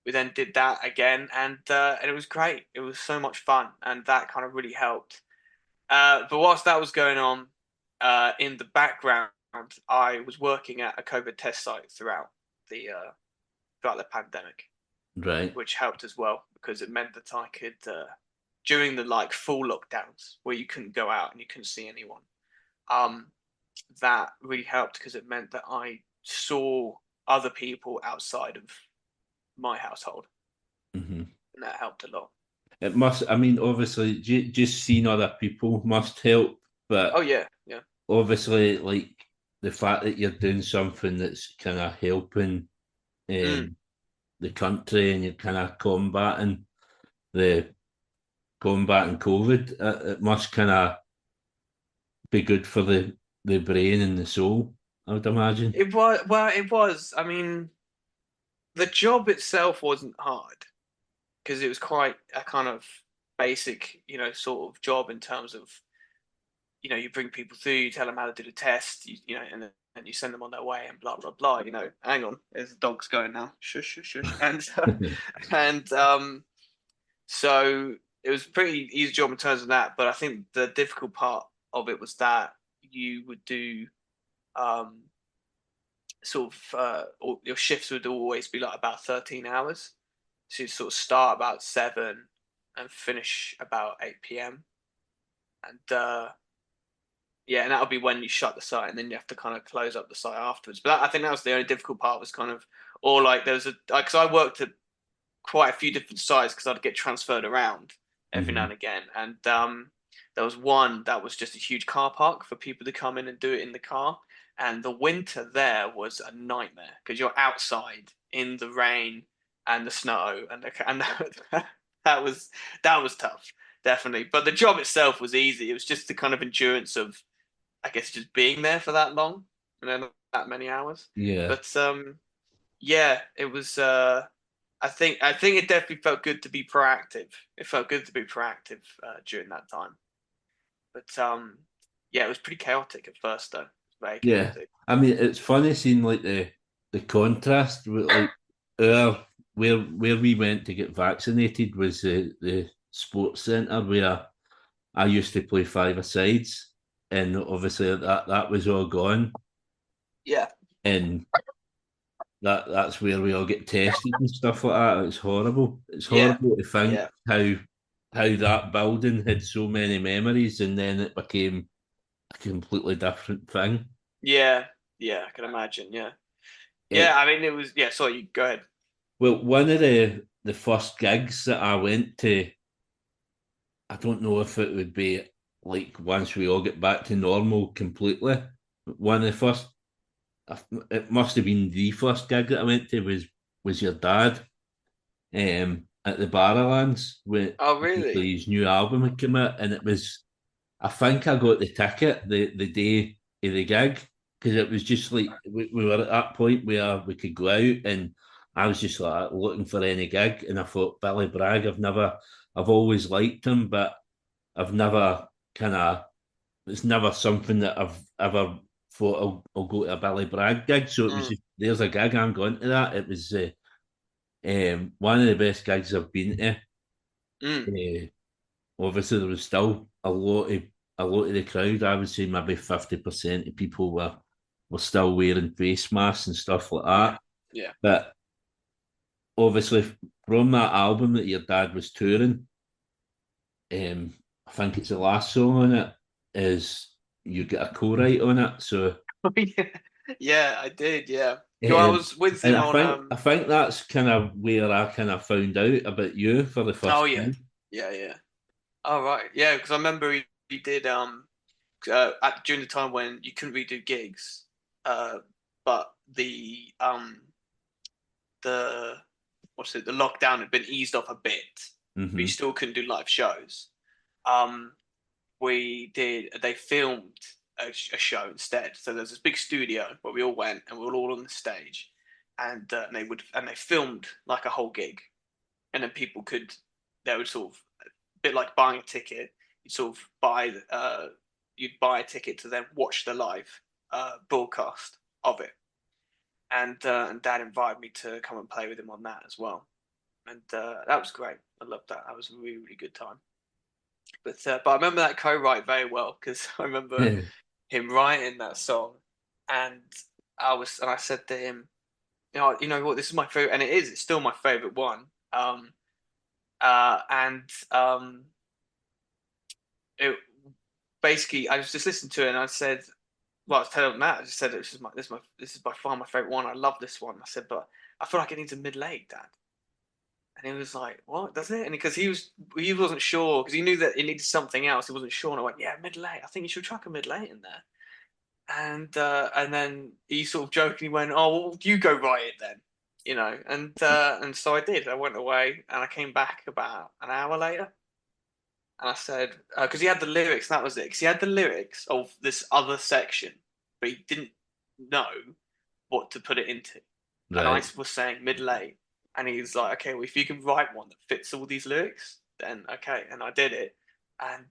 we then did that again, and it was great. It was so much fun, and that kind of really helped. But whilst that was going on, in the background, I was working at a COVID test site throughout the pandemic, Right. which helped as well because it meant that I could, during the like full lockdowns where you couldn't go out and you couldn't see anyone, um, that really helped because it meant that I saw other people outside of my household, Hmm. and that helped a lot. It must. I mean, obviously, just seeing other people must help, Oh but yeah, yeah. obviously, like the fact that you're doing something that's kind of helping Mm. um, the country and you're kind of the combating COVID, it must kind of be good for the brain and the soul, I would imagine. It was, well, it was. I mean, the job itself wasn't hard because it was quite a kind of basic, sort of job in terms of, you bring people through, you tell them how to do the test, and you send them on their way and blah blah blah. Hang on, there's the dogs going now. Shush shush shush. And so it was a pretty easy job in terms of that. But I think the difficult part of it was that you would do um sort of your shifts would always be like about 13 hours. So you sort of start about 7 and finish about 8 p.m. And yeah, and that'll be when you shut the site, and then you have to kind of close up the site afterwards. But I think that was the only difficult part, was kind of, or like there was because I worked at quite a few different sites because I'd get transferred around every now Hmm. and again, and there was one that was just a huge car park for people to come in and do it in the car, and the winter there was a nightmare because you're outside in the rain and the snow, and that was that was tough, definitely. But the job itself was easy. It was just the kind of endurance of, I guess, just being there for that long and then that many hours. Yeah. But yeah, it was. I think it definitely felt good to be proactive. It felt good to be proactive during that time. But yeah, it was pretty chaotic at first, though. Very Yeah. chaotic. I mean, it's funny seeing like the contrast with like our where we went to get vaccinated was the sports centre where I used to play five-a-sides, and obviously that was all gone, Yeah, and that's where we all get tested and stuff like that. It's horrible. It's yeah, horrible to think yeah. how how that building had so many memories, and then it became a completely different thing. Yeah, yeah, I can imagine. Yeah, yeah. It, I mean, it was. Yeah, sorry, you go ahead. well, one of the first gigs that I went to, I don't know if it would be like once we all get back to normal completely. One of the first, it must have been the first gig that I went to was your dad, at the Barrowlands when Oh, really? his new album had come out, and it was. I think I got the ticket the day of the gig because it was just like we were at that point where we could go out, and I was just like looking for any gig, and I thought Billy Bragg. I've always liked him, but I've never kind of. It's never something that I've ever thought I'll go to a Billy Bragg gig. So it was Mm, just there's a gig, I'm going to that. It was one of the best gigs I've been to. mm, Uh, Obviously, there was still a lot of the crowd. I would say maybe 50% of people were still wearing face masks and stuff like yeah, that. yeah. But obviously, from that album that your dad was touring, I think it's the last song on it is you get a co-write on it. So Oh, yeah, yeah, I did. Yeah. You know, I um, was with and him I on. think I think that's kind of where I kind of found out about you for the Oh, first yeah, time. yeah, yeah. Oh, right. Yeah, because I remember he did during the time when you couldn't really do gigs, but the what's it, the lockdown had been eased off a bit, but you Hmm. still couldn't do live shows. Um, they filmed a show instead. So there's this big studio where we all went and we were all on the stage, and they filmed like a whole gig, and then people could they would sort of a bit like buying a ticket. You'd sort of you'd buy a ticket to then watch the live broadcast of it, and Dad invited me to come and play with him on that as well, and that was great. I loved that. That was a really really good time. But I remember that co-write very well because I remember him writing that song, and I said to him, you know what, this is my favorite, and it is. It's still my favorite one. And it basically, I was just listening to it, and I said, well, I was telling Matt, I just said this is by far my favorite one. I love this one. I said, but I feel like it needs a mid leg, Dad. And he was like, "What does it?" And because he wasn't sure because he knew that it needed something else. He wasn't sure, and I went, "Yeah, mid late. I think you should chuck a mid late in there." And then he sort of jokingly went, "Oh, well, you go write it then," you know. And so I did. I went away and I came back about an hour later, and I said, because he had the lyrics, and that was it. Because he had the lyrics of this other section, but he didn't know what to put it into. And I Right. was saying mid late, and he's like, okay, well, if you can write one that fits all these lyrics, then okay. And I did it, and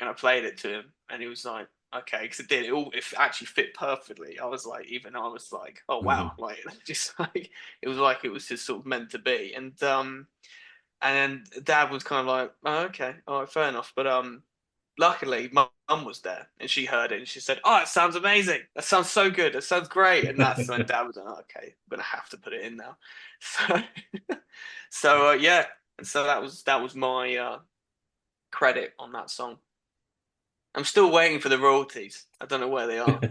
I played it to him, and he was like, okay, because it did. It actually fit perfectly. I was like, oh wow, Mhm. like just like it was just sort of meant to be. And then Dad was kind of like, oh, okay, all right, fair enough. But luckily, Mum was there and she heard it and she said, "Oh, it sounds amazing. That sounds so good. It sounds great." And that's when Dad was like, oh, "Okay, I'm gonna have to put it in now." So, yeah, and so that was my credit on that song. I'm still waiting for the royalties. I don't know where they are.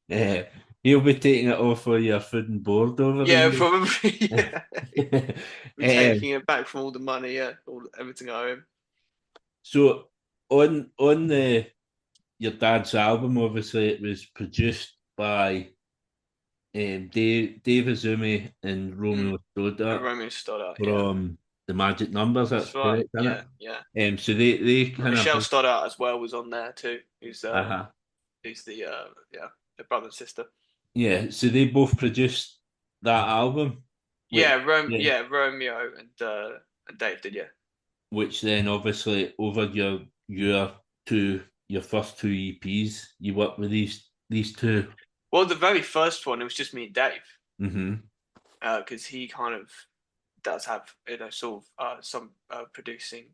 Yeah, he'll be taking it off for your food and board over the Yeah, years. probably. Yeah, we're Um, taking it back from all the money. Yeah, everything I owe him. so on the your dad's album, obviously it was produced by Dave Izumi and Mm. Romeo And Soda Romeo Stoddart. Yeah, from the Magic Numbers. That's that's right. correct, isn't Yeah, it? yeah. So they And kind of Michelle Stoddart as well was on there too. uh Who's the yeah, the brother and sister. yeah. So they both produced that album, which yeah, Yeah, Romeo and Dave did, yeah. which then obviously over your first two EPs, you worked with these two. Well, the very first one it was just me and Dave, Hmm. because he kind of does have sort of some producing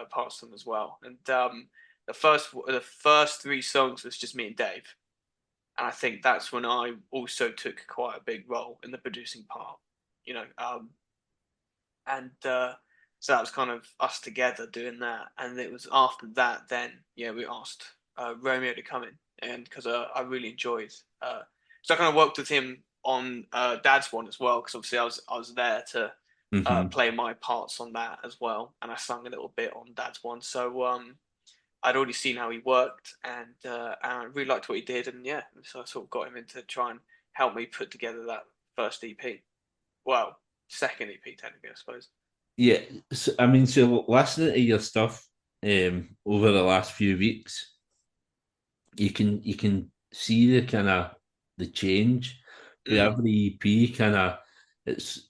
parts to them as well. And the first three songs was just me and Dave, and I think that's when I also took quite a big role in the producing part, you know. And So that was kind of us together doing that, and it was after that then we asked Romeo to come in, and because I really enjoyed. So I kind of worked with him on Dad's one as well, because obviously I was there to Hmm. play my parts on that as well, and I sung a little bit on Dad's one. So I'd already seen how he worked, and I really liked what he did, and yeah, so I sort of got him in to try and help me put together that first EP. Well, second EP technically, I suppose. Yeah, so, I mean, so listening to your stuff over the last few weeks, you can see the kind of the change for Mm. every EP. Kind of, it's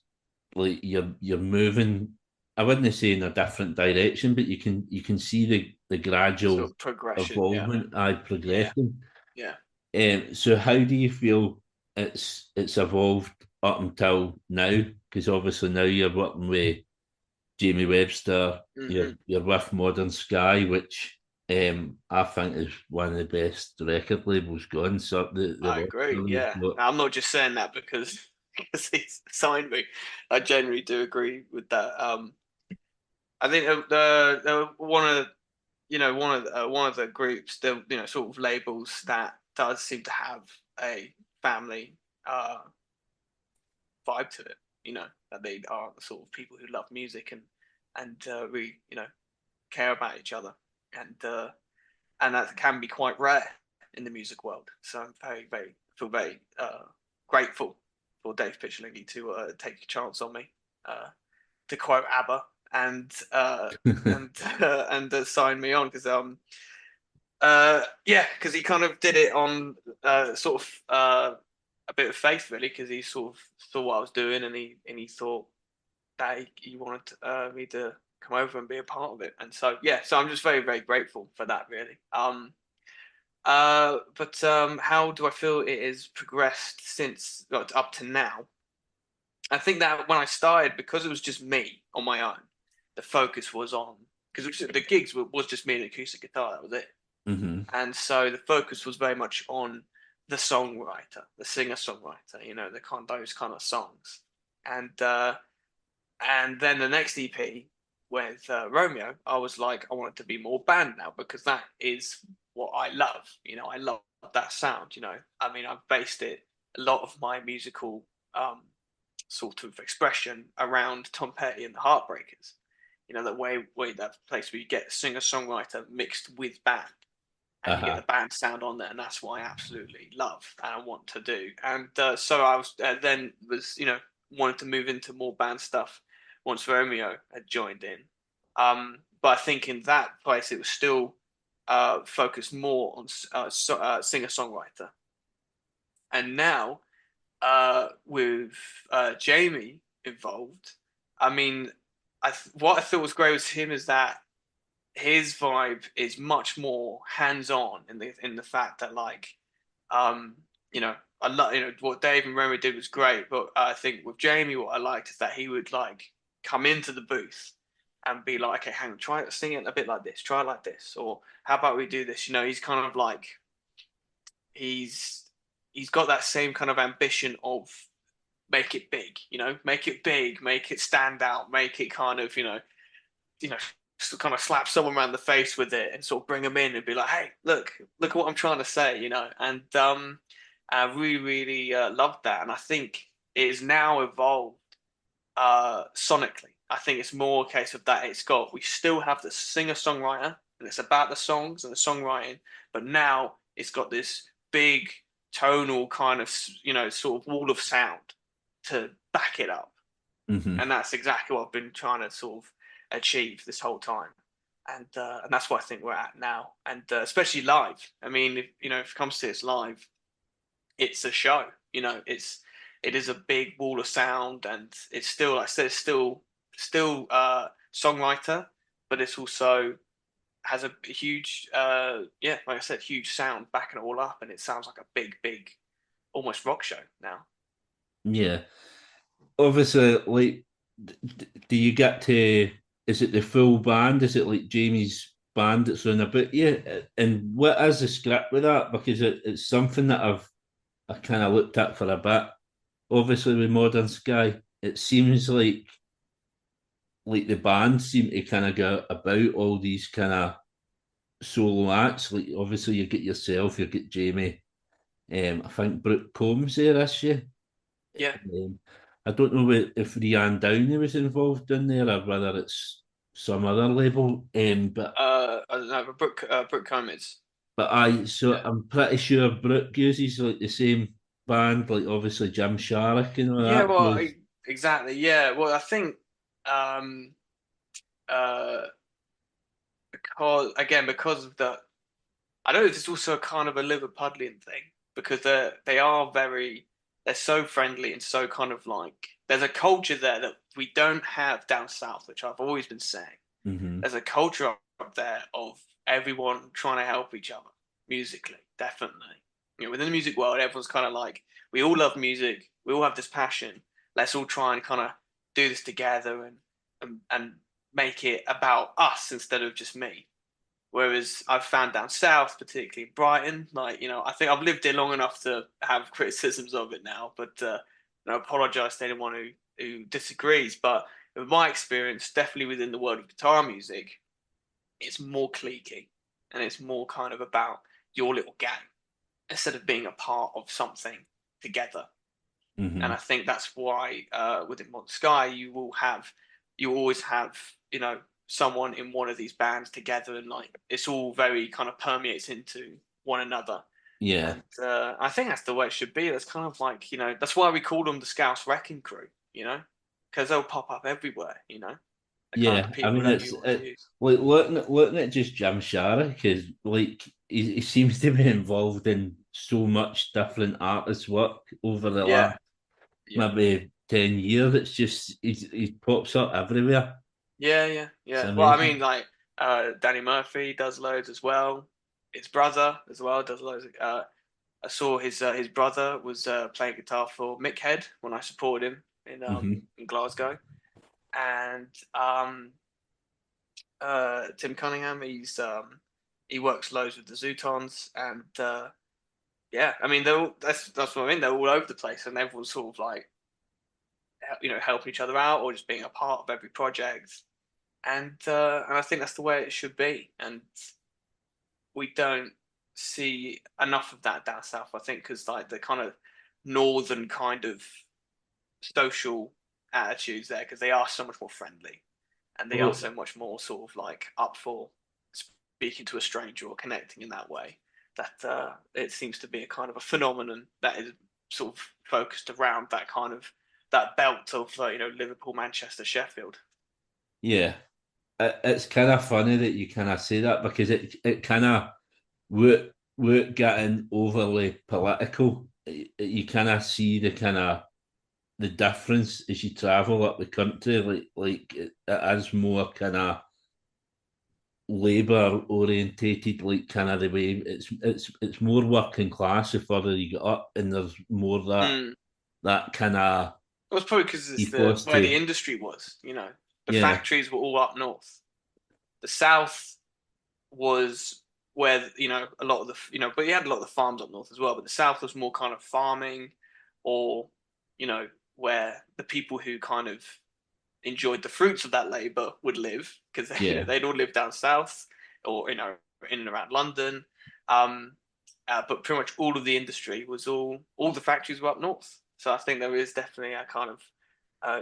like you're moving. I wouldn't say in a different direction, but you can see the Sort gradual of progression, yeah, evolvement, I yeah, progression. yeah. So how do you feel it's evolved up until now? Because obviously now you're working with Jamie Webster. You're Hmm. you're with Modern Sky, which I think is one of the best record labels going. So the I last agree. one you've Yeah. got. Now, I'm not just saying that because because he's signed me. I generally do agree with that. I think the one of one of the groups, the sort of labels that does seem to have a family uh vibe to it. That they are the sort of people who love music and really care about each other, and and that can be quite rare in the music world. So I'm feel very grateful for Dave Pitchley to take a chance on me, uh, to quote ABBA, and sign me on, because yeah, because he kind of did it on sort of a bit of faith, really, because he sort of saw what I was doing, and he thought that he wanted me to come over and be a part of it. And so yeah, so I'm just very, very grateful for that, really. But how do I feel it has progressed since, like, up to now? I think that when I started, because it was just me on my own, the focus was on, because the gigs was just me and acoustic guitar. That was it. Hmm. And so the focus was very much on the songwriter, the singer songwriter, those kind of songs. And then the next EP with Romeo, I was like, I want it to be more band now, because that is what I love. I love that sound. I mean, I've based a lot of my musical um, sort of expression around Tom Petty and the Heartbreakers. That way that place where you get singer songwriter mixed with band, and you get Uh-huh. the band sound on there, and that's what I absolutely love and I want to do. And so I was then was wanted to move into more band stuff once Romeo had joined in. But I think in that place it was still focused more on singer songwriter. And now with Jamie involved, I mean, what I thought was great with him is that his vibe is much more hands on in the fact that, like, um I love what Dave and Remy did was great, but I think with Jamie what I liked is that he would, like, come into the booth and be like, okay, hang on, try it, sing it a bit like this, try it like this, or how about we do this. He's kind of like, he's he's got that same kind of ambition of make it big, make it big, make it stand out, make it kind of you know, kind of slap someone around the face with it and sort of bring them in and be like, hey, look at what I'm trying to say, And I really, really loved that, and I think it is now evolved sonically. I think it's more a case of that we still have the singer songwriter, and it's about the songs and the songwriting, but now it's got this big tonal kind of sort of wall of sound to back it up, Hmm. and that's exactly what I've been trying to sort of achieve this whole time, and that's what I think we're at now, and especially live. I mean, if it comes to this live, it's a show. It is a big wall of sound, and it's still, like I said, it's still songwriter, but it's also has a huge, yeah, like I said, huge sound backing it all up, and it sounds like a big, big, almost rock show now. Yeah. Obviously, like, do you get to? Is it the full band? Is it like Jamie's band that's on a bit? Yeah. And what is the script with that? Because it's something that I kind of looked at for a bit. Obviously, with Modern Sky, it seems like like the band seem to kind of go about all these kind of solo acts. Like obviously you get yourself, you get Jamie. I think Brooke Combs there this year. Yeah. I don't know if Rianne Downey was involved in there or whether it's some other label. I don't know, but Brooke Combs. So Yeah. I'm pretty sure Brooke uses like the same band, like obviously Jim Sharrock and all Yeah, that. well, exactly. Yeah. Well, I think um uh because of the I know it's also a kind of a Liverpudlian thing because they're so friendly and so kind of like there's a culture there that we don't have down south, which I've always been saying. Hmm. There's a culture up there of everyone trying to help each other musically, definitely. Within the music world, everyone's kind of like, we all love music, we all have this passion. Let's all try and kind of do this together and make it about us instead of just me. Whereas I've found down south, particularly Brighton, like, I think I've lived here long enough to have criticisms of it now, but I apologize to anyone who disagrees. But with my experience, definitely within the world of guitar music, it's more cliquey and it's more kind of about your little gang instead of being a part of something together. And I Hmm. think that's why within Modern Sky you always have someone in one of these bands together, and like it's all very kind of permeates into one another. Yeah, And I think that's the way it should be. That's kind of like that's why we call them the Scouse Wrecking Crew, because they'll pop up everywhere. The kind of yeah. I people mean, that you always use. like looking at just Jim Sharrock is like he seems to be involved in so much different artist work over the Yeah, last yeah. maybe 10 years. It's just he pops up everywhere. Yeah, yeah, It's yeah. Well, I mean, amazing. like Danny Murphy does loads as well. His brother as well does loads. I saw his brother was playing guitar for Mick Head when I supported him Hmm. in Glasgow, and Tim Cunningham. He works loads with the Zootons, and yeah, I mean that's what I mean. They're all over the place, and everyone's sort of like helping each other out or just being a part of every project. And I think that's the way it should be. And we don't see enough of that down south. I think because like the kind of northern kind of social attitudes there, because they are so much more friendly and they are Well, so much more sort of like up for speaking to a stranger or connecting in that way. That it seems to be a kind of a phenomenon that is sort of focused around that kind of that belt of Liverpool, Manchester, Sheffield. yeah, it's kind of funny that you kind of say that because it kind of we're getting overly political. You kind of see the kind of the difference as you travel up the country. Like it is more kind of labour orientated, like kind of the way it's more working class the further you get up, and there's more Mm. that kind of Well, it's probably because it's the ethos where the to industry was. The yeah, factories were all up north. The south was where a lot of the but you had a lot of the farms up north as well. But the south was more kind of farming, or you know, where the people who kind of enjoyed the fruits of that labor would live because yeah, they'd all live down south or in and around London. Um, but pretty much all of the industry was all the factories were up north. So I think there is definitely a kind of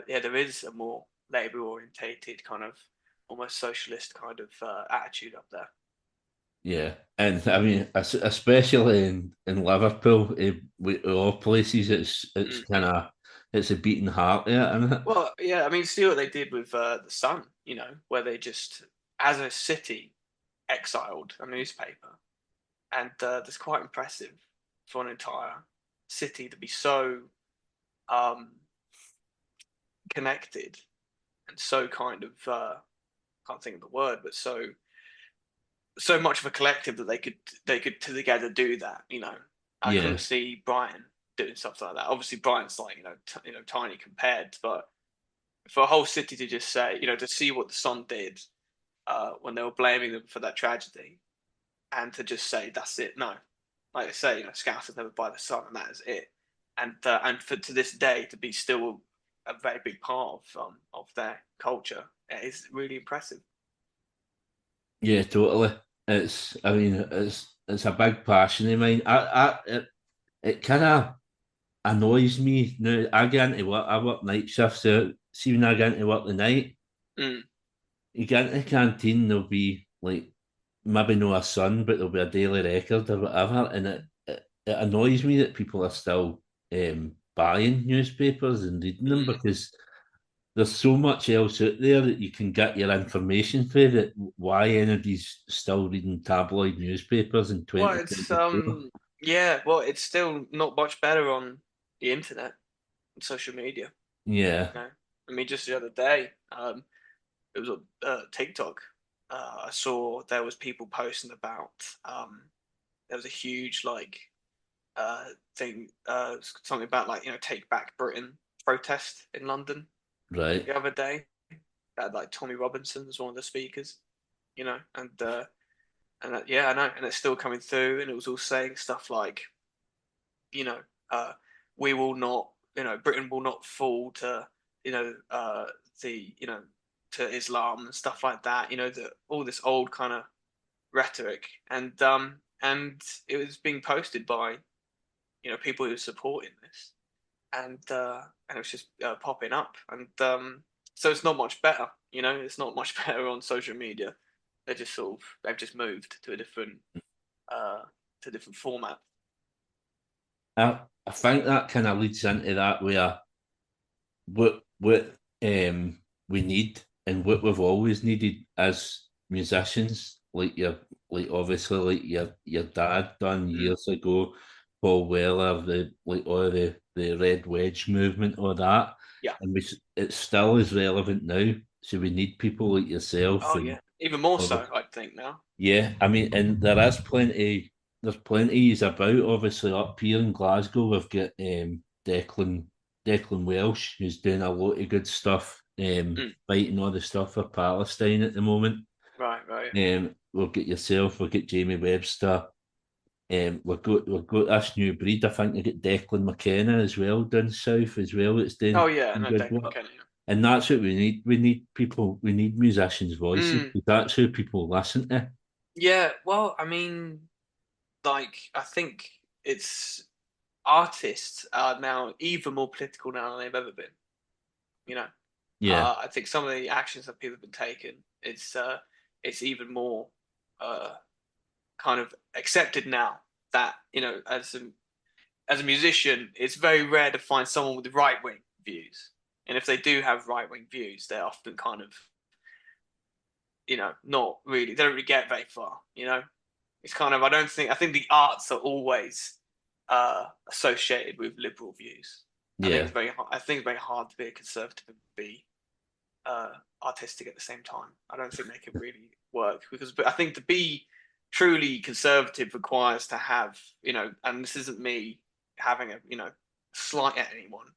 there is a more labor orientated kind of almost socialist kind of attitude up there. yeah. And I mean, especially in Liverpool, with all places, it's Mm. kind of it's a beating heart there, isn't it? Well, yeah, I mean, see what they did with the Sun, where they just, as a city, exiled a newspaper, and that's quite impressive for an entire city to be so um, connected and so kind of can't think of the word, but so much of a collective that they could together do that. I couldn't Yeah, see Brighton doing something like that. Obviously, Brighton's like tiny compared, but for a whole city to just say, to see what the Sun did when they were blaming them for that tragedy, and to just say that's it. No, like I say, Scousers never buy the Sun, and that is it. And for to this day to be still a very big part of their culture. It is really impressive. Yeah, totally. I mean, it's a big passion of mine. It kind of annoys me now. I get into work. I work night shifts. So see, when I get into work the night, Mm. you get into the canteen. There'll be like maybe no a sun, but there'll be a daily record or whatever, and it annoys me that people are still buying newspapers and reading them because there's so much else out there that you can get your information for. That why anybody's still reading tabloid newspapers in Well, it's 2024? yeah, well, it's still not much better on the internet and social media. Yeah, You know? I mean, just the other day, it was on TikTok. I saw there was people posting about there was a huge like thing, something about like Take Back Britain protest in London right. the other day. That like Tommy Robinson was one of the speakers, and yeah, I know, and it's still coming through, and it was all saying stuff like, you know, uh, we will not, Britain will not fall to, the, to Islam and stuff like that. All this old kind of rhetoric, and it was being posted by, people who are supporting this, and it was just popping up, and so it's not much better. It's not much better on social media. They've just moved to a uh, different format. I think that kind of leads into that where what we need and what we've always needed as musicians, like obviously like your dad done years ago, Paul Weller, the like all the Red Wedge movement, all that, Yeah. and it still is relevant now. So we need people like yourself Oh and yeah. Even more other. so, I think now. Yeah, I mean, and there is plenty. There's plenty about. Obviously, up here in Glasgow, we've got Declan Welsh, who's doing a lot of good stuff, Mm. fighting all the stuff for Palestine at the moment. Right. Right. We'll get yourself. We'll get Jamie Webster. We've got this new breed. I think they get Declan McKenna as well down south as well. It's Oh doing yeah. some No, good Declan work. McKenna. And that's what we need. We need people. We need musicians' voices. Mm. That's who people listen to. Yeah. Well, I mean, like, I think it's artists are now even more political now than they've ever been. You know, Yeah. I think some of the actions that people have been taking, it's even more kind of accepted now that as a musician, it's very rare to find someone with right wing views, and if they do have right wing views, they're often kind of not really. They don't really get very far. It's kind of I think the arts are always associated with liberal views. Yeah. I think it's very hard to be a conservative and be artistic at the same time. I don't think they can really work because I think to be truly conservative requires to have and this isn't me having a slight at anyone,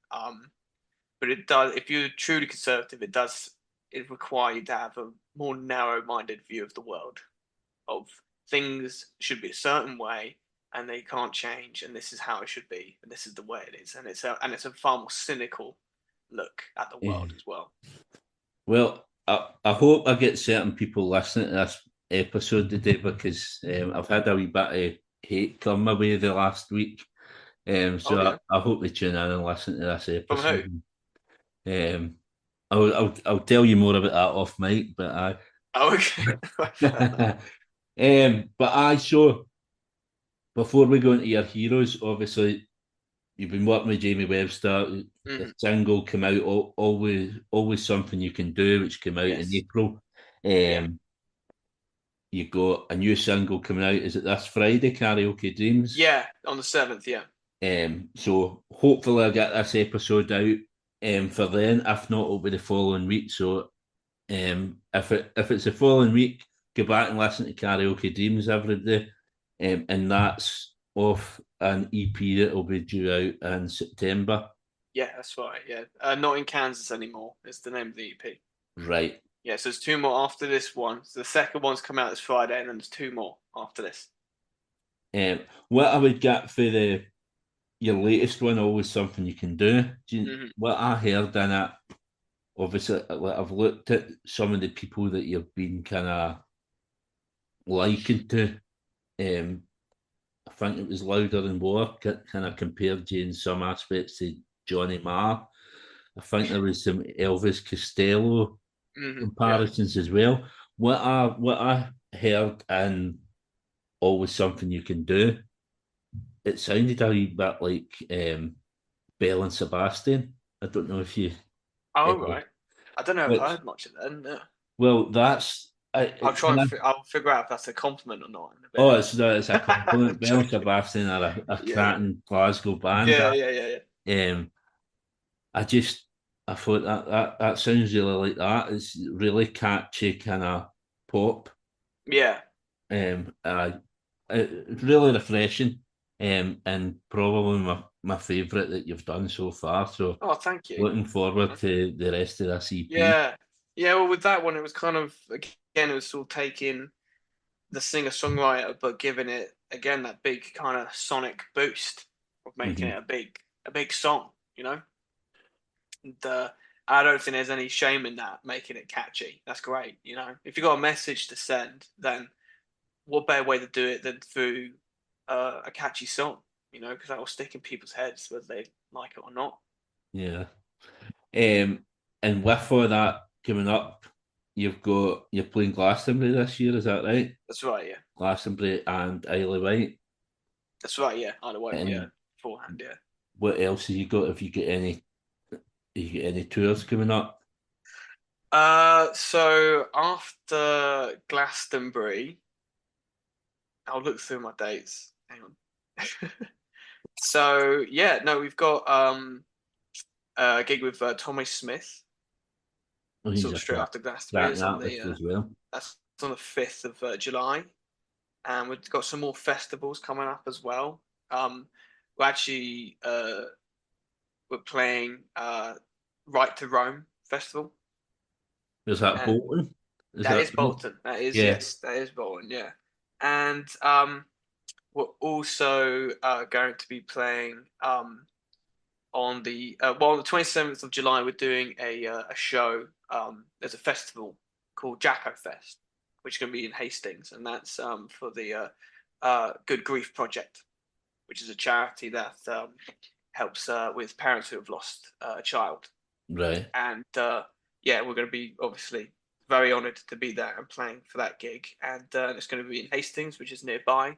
but it does. If you're truly conservative, it require you to have a more narrow-minded view of the world. Of things should be a certain way, and they can't change, and this is how it should be, and this is the way it is, and it's a far more cynical look at the Yeah. world as well. Well, I hope I get certain people listening to this episode today because I've had a wee bit of hate come my way the last week. So Oh yeah, I hope they tune in and listen to this from who? episode. Um, I'll tell you more about that off mic, but Oh okay. but so before we go into your heroes, obviously you've been working with Jamie Webster. The Mhm. single came out, always something you can do, which came out in Yes. April. Yeah. You got a new single coming out. Is it this Friday? Karaoke Dreams. Yeah, on the 7th. Yeah. So hopefully I'll get this episode out for then. If not, it'll be the following week. So if it's the following week, go back and listen to Karaoke Dreams every day. And that's off an EP that will be due out in September. Yeah, that's right. Yeah, not in Kansas anymore. It's the name of the EP. Right. Yeah, so there's two more after this one. So the second one's come out this Friday, and then there's two more after this. What I would get for your latest one, Always Something You Can Do. Mhm. What I heard in it, obviously, like, I've looked at some of the people that you've been kind of liking to. Um, I think it was Louder and More, kind of compared you in some aspects to Johnny Marr. I think there was some Elvis Costello Yeah. comparisons as well. What I heard in Always Something You Can Do, it sounded a wee bit like Belle and Sebastian. I don't know if you Oh ever, right. I don't know. If I've which, heard much of them. No. well, that's I'll it try and kind of. I'll figure out if that's a compliment or not in a bit. Oh, it's a compliment. Belle and Joking. Sebastian are a Yeah. cracking Glasgow band. Yeah. Um, I just I thought that sounds really like that. It's really catchy kind of pop. Yeah. Um, uh, it's really refreshing. And probably my favourite that you've done so far. So Oh, thank you. looking forward to the rest of this EP. Yeah. Yeah. Well, with that one, it was kind of again, it was sort of taking the singer-songwriter, but giving it again that big kind of sonic boost of making Hmm. it a big song. You know. And, I don't think there's any shame in that, making it catchy. That's great. You know, if you've got a message to send, then what better way to do it than through a catchy song? You know, because that will stick in people's heads whether they like it or not. Yeah. And with all that coming up, you're playing Glastonbury this year, is that right? That's right. Yeah. Glastonbury and Isle of Wight. That's right. Yeah. Either way. Yeah. And Beforehand. Yeah. what else have you got? Have you got any tours coming up? So after Glastonbury, I'll look through my dates. Hang on. So yeah, no, we've got a gig with Tommy Smith, Oh, he's sort of a straight after Glastonbury. cracking It's on artist the as well. that's on the 5th of July, and we've got some more festivals coming up as well. We're actually we're playing Right to Rome festival, Is that and Bolton? Is that that is Bolton. That is yeah? yes, that is Bolton. Yeah, and we're also going to be playing on the well, on the 27th of July. We're doing a show. There's a festival called Jacko Fest, which is going to be in Hastings, and that's for the Good Grief Project, which is a charity that helps with parents who have lost a child. Right, And yeah, we're going to be obviously very honoured to be there and playing for that gig. And it's going to be in Hastings, which is nearby.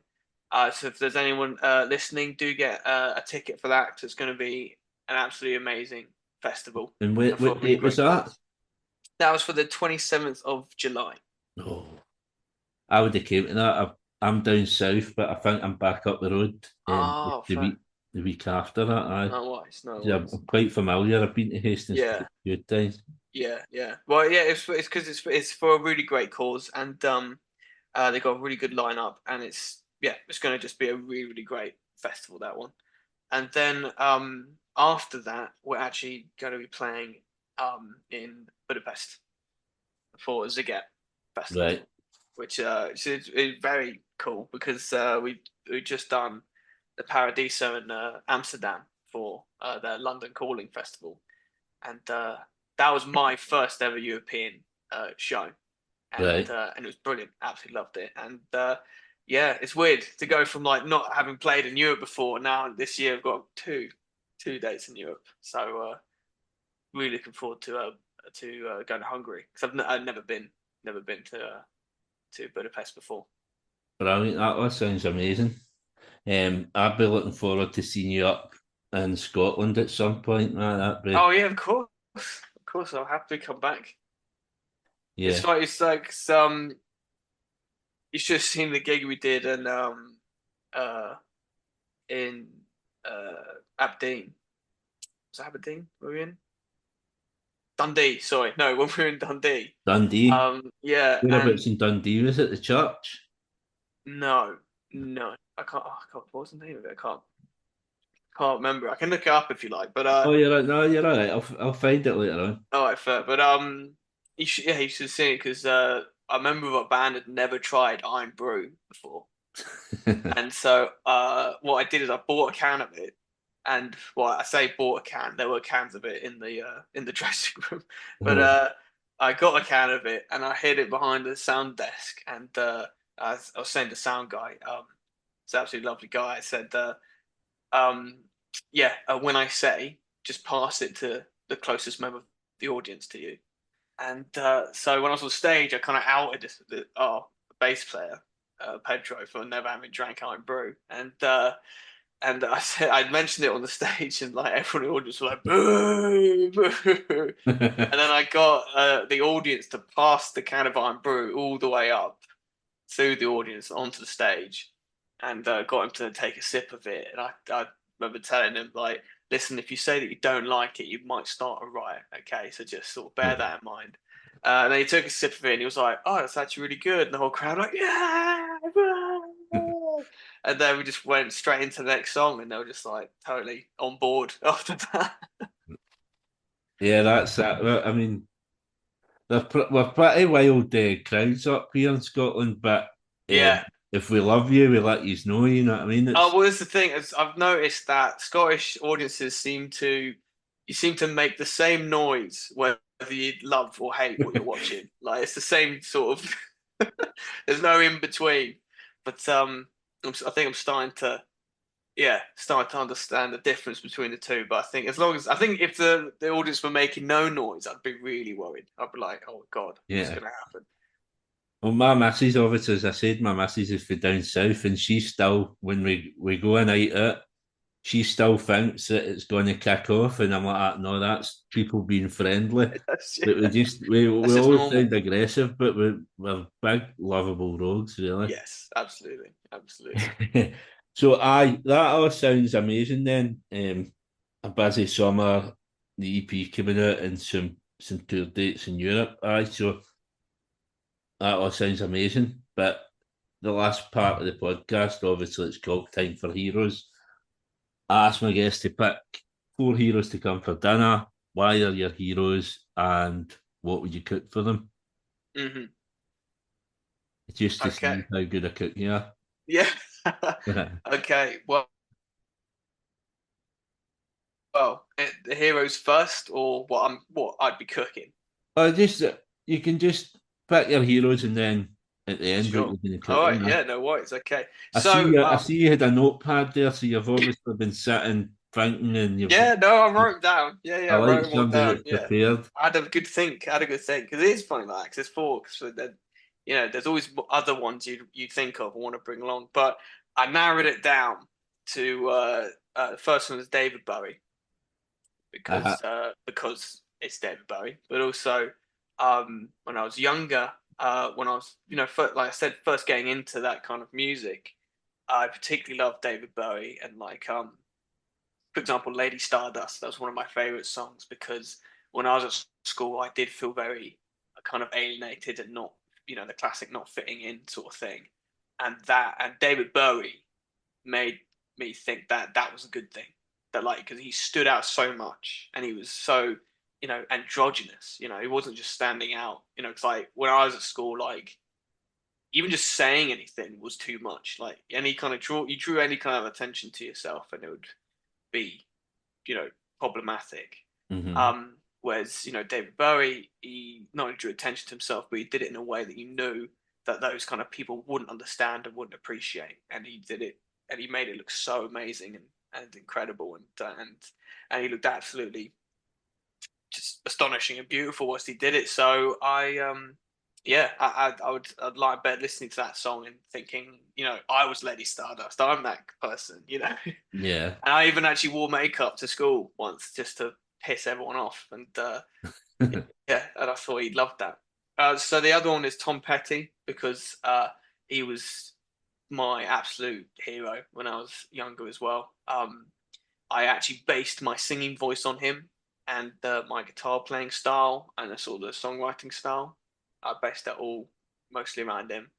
So if there's anyone listening, do get a ticket for that because it's going to be an absolutely amazing festival and and for a what really date was great that? cause. That was for the 27th of July. Oh, I would have came to that. I'm down south, but I think I'm back up the road. Oh, The fair. week after that. No worries, no Yeah, worries. I'm quite familiar. I've been to Hastings quite Yeah, a few times. yeah. Well, yeah, it's because it's for a really great cause, and they got a really good lineup, and it's going to just be a really great festival, that one. And then after that, we're actually going to be playing in Budapest for Ziget Festival, Right, which is very cool because we just done the Paradiso in Amsterdam for their London Calling Festival, and that was my first ever European show, right. and it was brilliant. Absolutely loved it, and yeah, it's weird to go from like not having played in Europe before. Now this year I've got two dates in Europe, so really looking forward to going to Hungary because I've never been to Budapest before. Brilliant. That sounds amazing. I'd be looking forward to seeing you up in Scotland at some point. That'd be Oh yeah, of course, I'll happily come back. yeah. It's like some you should have seen the gig we did uh in Aberdeen. Was it Aberdeen? Were we in Dundee? Sorry, no, when we were in Dundee. Dundee. Yeah, and Whereabouts in Dundee was it? The church? no, no, I can't. What was the name of it? I can't remember. I can look it up if you like. But Oh, you're right. No, you're all right. I'll find it later on. all right, fair. But you should see it because I remember a band had never tried Iron Brew before, and so what I did is I bought a can of it, And well, I say bought a can. There were cans of it in the dressing room, but Oh, I got a can of it and I hid it behind the sound desk. And I was saying to the sound guy, it's an absolutely lovely guy. I said, um, yeah, when I say, just pass it to the closest member of the audience to you. And so when I was on stage, I kind of outed our bass player, Pedro, for never having drank our own brew. And I said I'd mentioned it on the stage, and like everyone in the audience was like boo, boo. And then I got the audience to pass the can of iron brew all the way up through the audience onto the stage, and got him to take a sip of it. And I remember telling him like, listen, if you say that you don't like it, you might start a riot. Okay, so just sort of bear that in mind. And then he took a sip of it, and he was like, "Oh, that's actually really good." And the whole crowd like, "Yeah!" And then we just went straight into the next song, and they were just like totally on board after that. yeah, that's that. Well, I mean, we're pretty wild crowds up here in Scotland, but Yeah. if we love you, we let you know. You know what I mean? Oh, It's well, that's the thing. Is I've noticed that Scottish audiences seem to make the same noise whether you love or hate what you're watching. Like it's the same sort of. There's no in between. But I think I'm starting to start to understand the difference between the two. But I think I think if the audience were making no noise, I'd be really worried. I'd be like, oh God, what's yeah. going to happen? Well, my missus, obviously, as I said, my missus is from down south, and she still, when we go a night out, she still thinks that it's going to kick off, and I'm like, "Ah, no, that's people being friendly. That's, But we that's just always normal. sound aggressive, but we're big, lovable rogues, really." Yes, absolutely, absolutely. So, that all sounds amazing. Then, a busy summer, the EP coming out, and some tour dates in Europe. So that all sounds amazing. But the last part of the podcast, obviously, it's called Time for Heroes. I asked my guests to pick four heroes to come for dinner. Why are your heroes, and what would you cook for them? Hmm. Just to Okay. see how good a cook you are. Yeah. Okay. Well, the heroes first, or what I'd be cooking. Or just you can just pick your heroes, and then at the end, what Sure. you're going to cook. All right. Yeah. Yeah. No worries. Okay. I see So, you. I see you had a notepad there, so you've obviously been sitting thinking, and you've. yeah. No, I wrote them down. Yeah. I Yeah. I like wrote them all somebody down. that's Yeah. prepared. I had a good think. I had a good think because it is funny like because there's four. So then, there's always other ones you think of and want to bring along. But I narrowed it down to the first one was David Bowie Uh-huh. because it's David Bowie, but also when I was younger, when I was like I said, first getting into that kind of music, I particularly loved David Bowie and like for example, Lady Stardust. That was one of my favorite songs because when I was at school, I did feel very kind of alienated and not, the classic not fitting in sort of thing. And David Bowie made me think that that was a good thing. That like because he stood out so much and he was so androgynous. He wasn't just standing out. Because like when I was at school, like even just saying anything was too much. Like any kind of you drew any kind of attention to yourself, and it would be you know problematic. Hmm. Whereas David Bowie, he not only drew attention to himself, but he did it in a way that you knew that those kind of people wouldn't understand and wouldn't appreciate, and he did it, and he made it look so amazing and incredible, and he looked absolutely just astonishing and beautiful as he did it. So I'd lie in bed listening to that song and thinking, I was Lady Stardust. I'm that person. Yeah. And I even actually wore makeup to school once just to piss everyone off. And yeah, and I thought he'd love that. So the other one is Tom Petty because he was my absolute hero when I was younger as well. I actually based my singing voice on him and my guitar playing style and the sort of the songwriting style. I based that all mostly around him.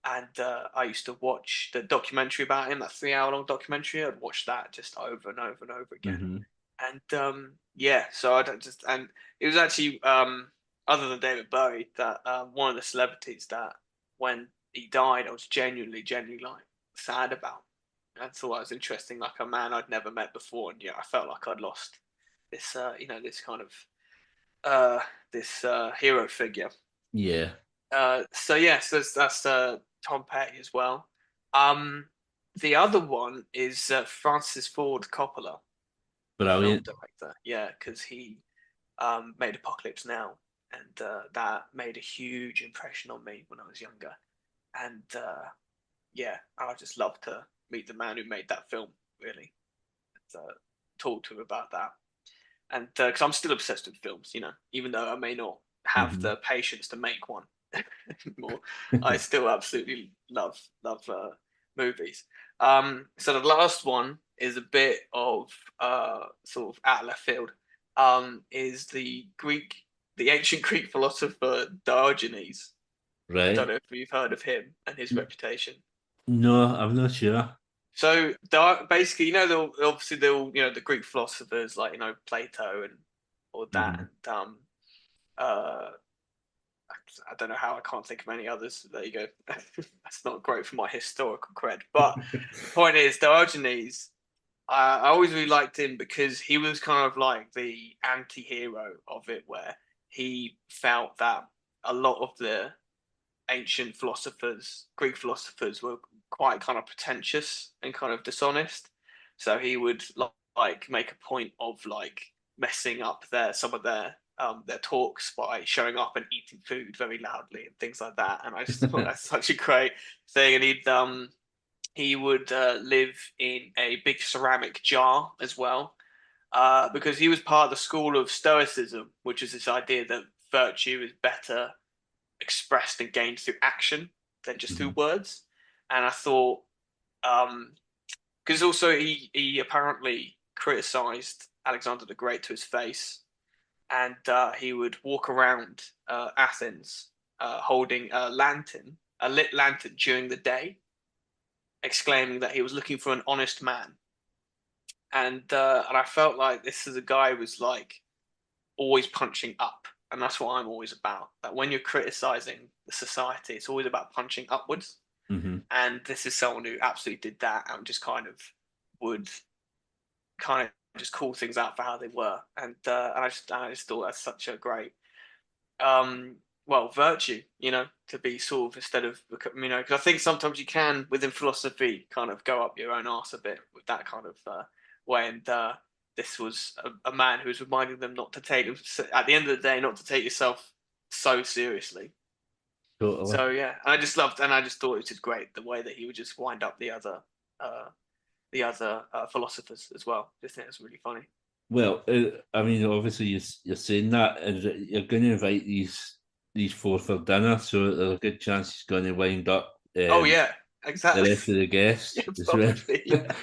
And I used to watch the documentary about him, that 3 hour long documentary. I'd watch that just over and over and over again. Hmm. And yeah, so I don't just, and it was actually, other than David Bowie, that one of the celebrities that when he died, I was genuinely like sad about. I thought it was interesting, like a man I'd never met before, and yeah, I felt like I'd lost this, this kind of this hero figure. Yeah, So yes, that's Tom Petty as well. Um, the other one is Francis Ford Coppola, the film brilliant. director. Yeah, because he made Apocalypse Now, and that made a huge impression on me when I was younger. And yeah, I just love to meet the man who made that film, really, and talk to him about that. And because I'm still obsessed with films, even though I may not have Hmm. the patience to make one anymore, I still absolutely love movies. So the last one is a bit of sort of out of left field. Is the ancient Greek philosopher Diogenes. I don't Right? know if you've heard of him and his reputation. No, I'm not sure. So basically, obviously the Greek philosophers like Plato and all that, Hmm. and uh, I don't know how I can't think of any others. There you go. That's not great for my historical cred. But point is, Diogenes, I always really liked him because he was kind of like the anti-hero of it, where he felt that a lot of the ancient philosophers, Greek philosophers, were quite kind of pretentious and kind of dishonest. So he would like make a point of like messing up some of their talks by showing up and eating food very loudly and things like that. And I just thought that's such a great thing. And he would live in a big ceramic jar as well, because he was part of the school of Stoicism, which is this idea that virtue is better expressed and gained through action than just through Mhm. words. And I thought, because also he apparently criticized Alexander the Great to his face, and he would walk around Athens holding a lit lantern during the day, exclaiming that he was looking for an honest man. And I felt like this is a guy who was like always punching up. And that's what I'm always about. That when you're criticizing the society, it's always about punching upwards. Hmm. And this is someone who absolutely did that and just kind of would kind of just call things out for how they were. And I just thought that's such a great um virtue, to be sort of instead of because I think sometimes you can within philosophy kind of go up your own arse a bit with that kind of way. And this was a man who was reminding them not to take at the end of the day, not to take yourself so seriously. Totally. So yeah, and I just loved, and I just thought it was just great the way that he would just wind up uh the other philosophers as well. Just think it was really funny. Well, I mean, obviously you're saying that, and you're going to invite these four for dinner, so there's a good chance he's going to wind up Oh um, yeah, the exactly. rest of the Yeah, guests as well. probably. Yeah.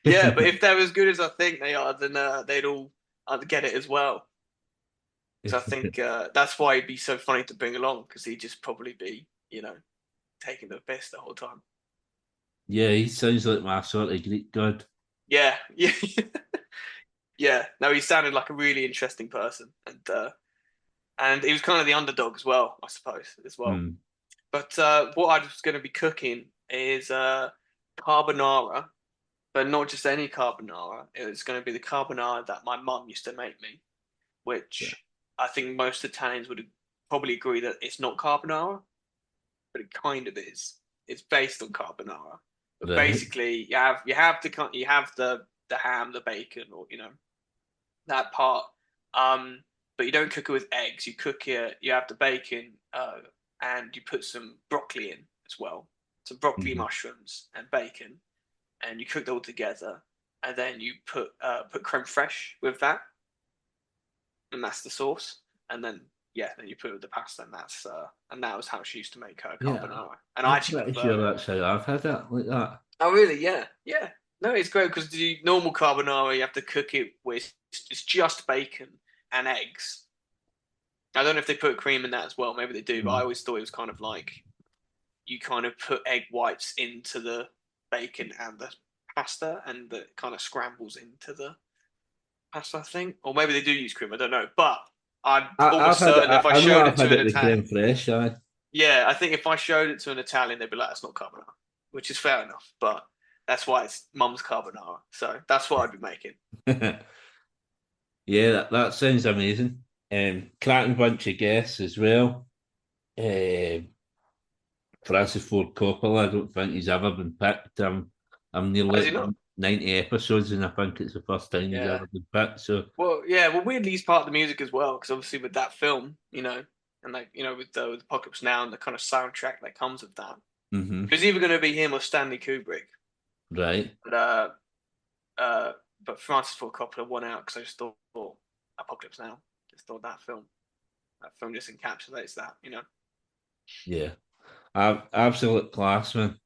Yeah, but if they're as good as I think they are, then they'd all get it as well. So I think that's why it'd be so funny to bring along, because he'd just probably be, taking the piss the whole time. Yeah, he sounds like my sort of Greek god. Yeah, yeah, yeah. No, he sounded like a really interesting person, and he was kind of the underdog as well, I suppose, as well. Hmm. But what I was going to be cooking is carbonara, but not just any carbonara. It was going to be the carbonara that my mum used to make me, Yeah. which I think most Italians would probably agree that it's not carbonara, but it kind of is. It's based on carbonara, but Right. basically you have the ham, the bacon, or that part. Um, but you don't cook it with eggs. You have the bacon, and you put some broccoli in as well, some broccoli, Mhm. mushrooms, and bacon, and you cook it all together. And then you put creme fraiche with that, and that's the sauce. And then yeah, then you put it with the pasta, and that was how she used to make her Yeah, carbonara, and I I'm actually pretty prefer sure it. that's how I've had it like that. Oh really? Yeah, yeah. No, it's great because the normal carbonara you have to cook it with it's just bacon and eggs. I don't know if they put cream in that as well. Maybe they do, but I Mm. always thought it was kind of like you kind of put egg whites into the bacon and the pasta, and it kind of scrambles into the pasta, I think. Or maybe they do use cream. I don't know, but I'm I've almost had it. certain if I I know showed I've it had to an it with Italian, creme fraiche. Aye. yeah, I think if I showed it to an Italian, they'd be like, "That's not carbonara," which is fair enough. But That's why it's Mum's carbonara. So that's what I'd be making. Yeah, that sounds amazing. Cracking bunch of guests as well. Francis Ford Coppola, I don't think he's ever been picked. I'm Has he nearly not? 90 episodes, and I think it's the first time he's Yeah. ever been picked. So, Well, yeah. Well, weirdly, he's part of the music as well, because obviously with that film, and like with Apocalypse Now and the kind of soundtrack that comes with that, it's either going to be him or Stanley Kubrick. right. But Francis Ford Coppola won out because I just thought Apocalypse Now. Just thought that film just encapsulates that. Yeah. Absolute class, man.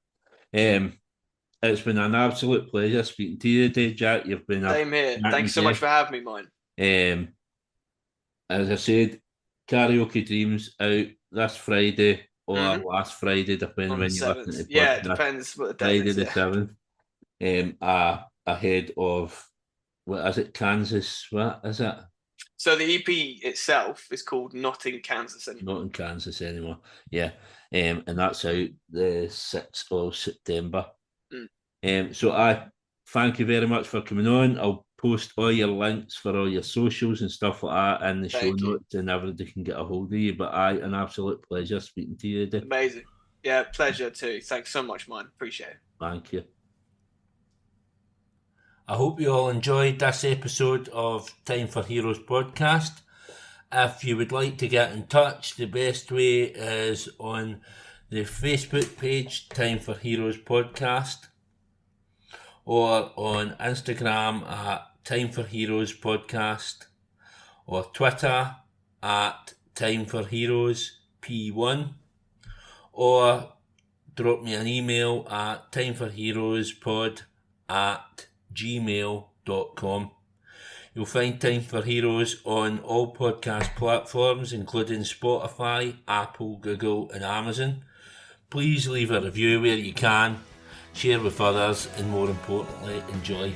It's been an absolute pleasure speaking to you today, Jack. You've been a Same here. Thank cracking you so much guest. for having me, mine. As I said, Karaoke Dreams out this Friday or last Friday, depending On the when you listen to 7th. the Yeah, it podcast. depends what the date Friday is. the Yeah. 7th. Ahead of, what is it, Kansas? What is it? So the EP itself is called Not in Kansas Anymore. Not in Kansas anymore. Yeah. And that's out the 6th of September. So I thank you very much for coming on. I'll post all your links for all your socials and stuff like that in the show notes, and everybody can get a hold of you. But an absolute pleasure speaking to you today. Amazing. Yeah, pleasure too. Thanks so much, man. Appreciate it. Thank you. I hope you all enjoyed this episode of Time for Heroes podcast. If you would like to get in touch, the best way is on the Facebook page, Time for Heroes podcast, or on Instagram at Time for Heroes podcast, or Twitter at Time for Heroes P1, or drop me an email at timeforheroespod@gmail.com. You'll find Time for Heroes on all podcast platforms, including Spotify, Apple, Google, and Amazon. Please leave a review where you can, share with others, and more importantly, enjoy.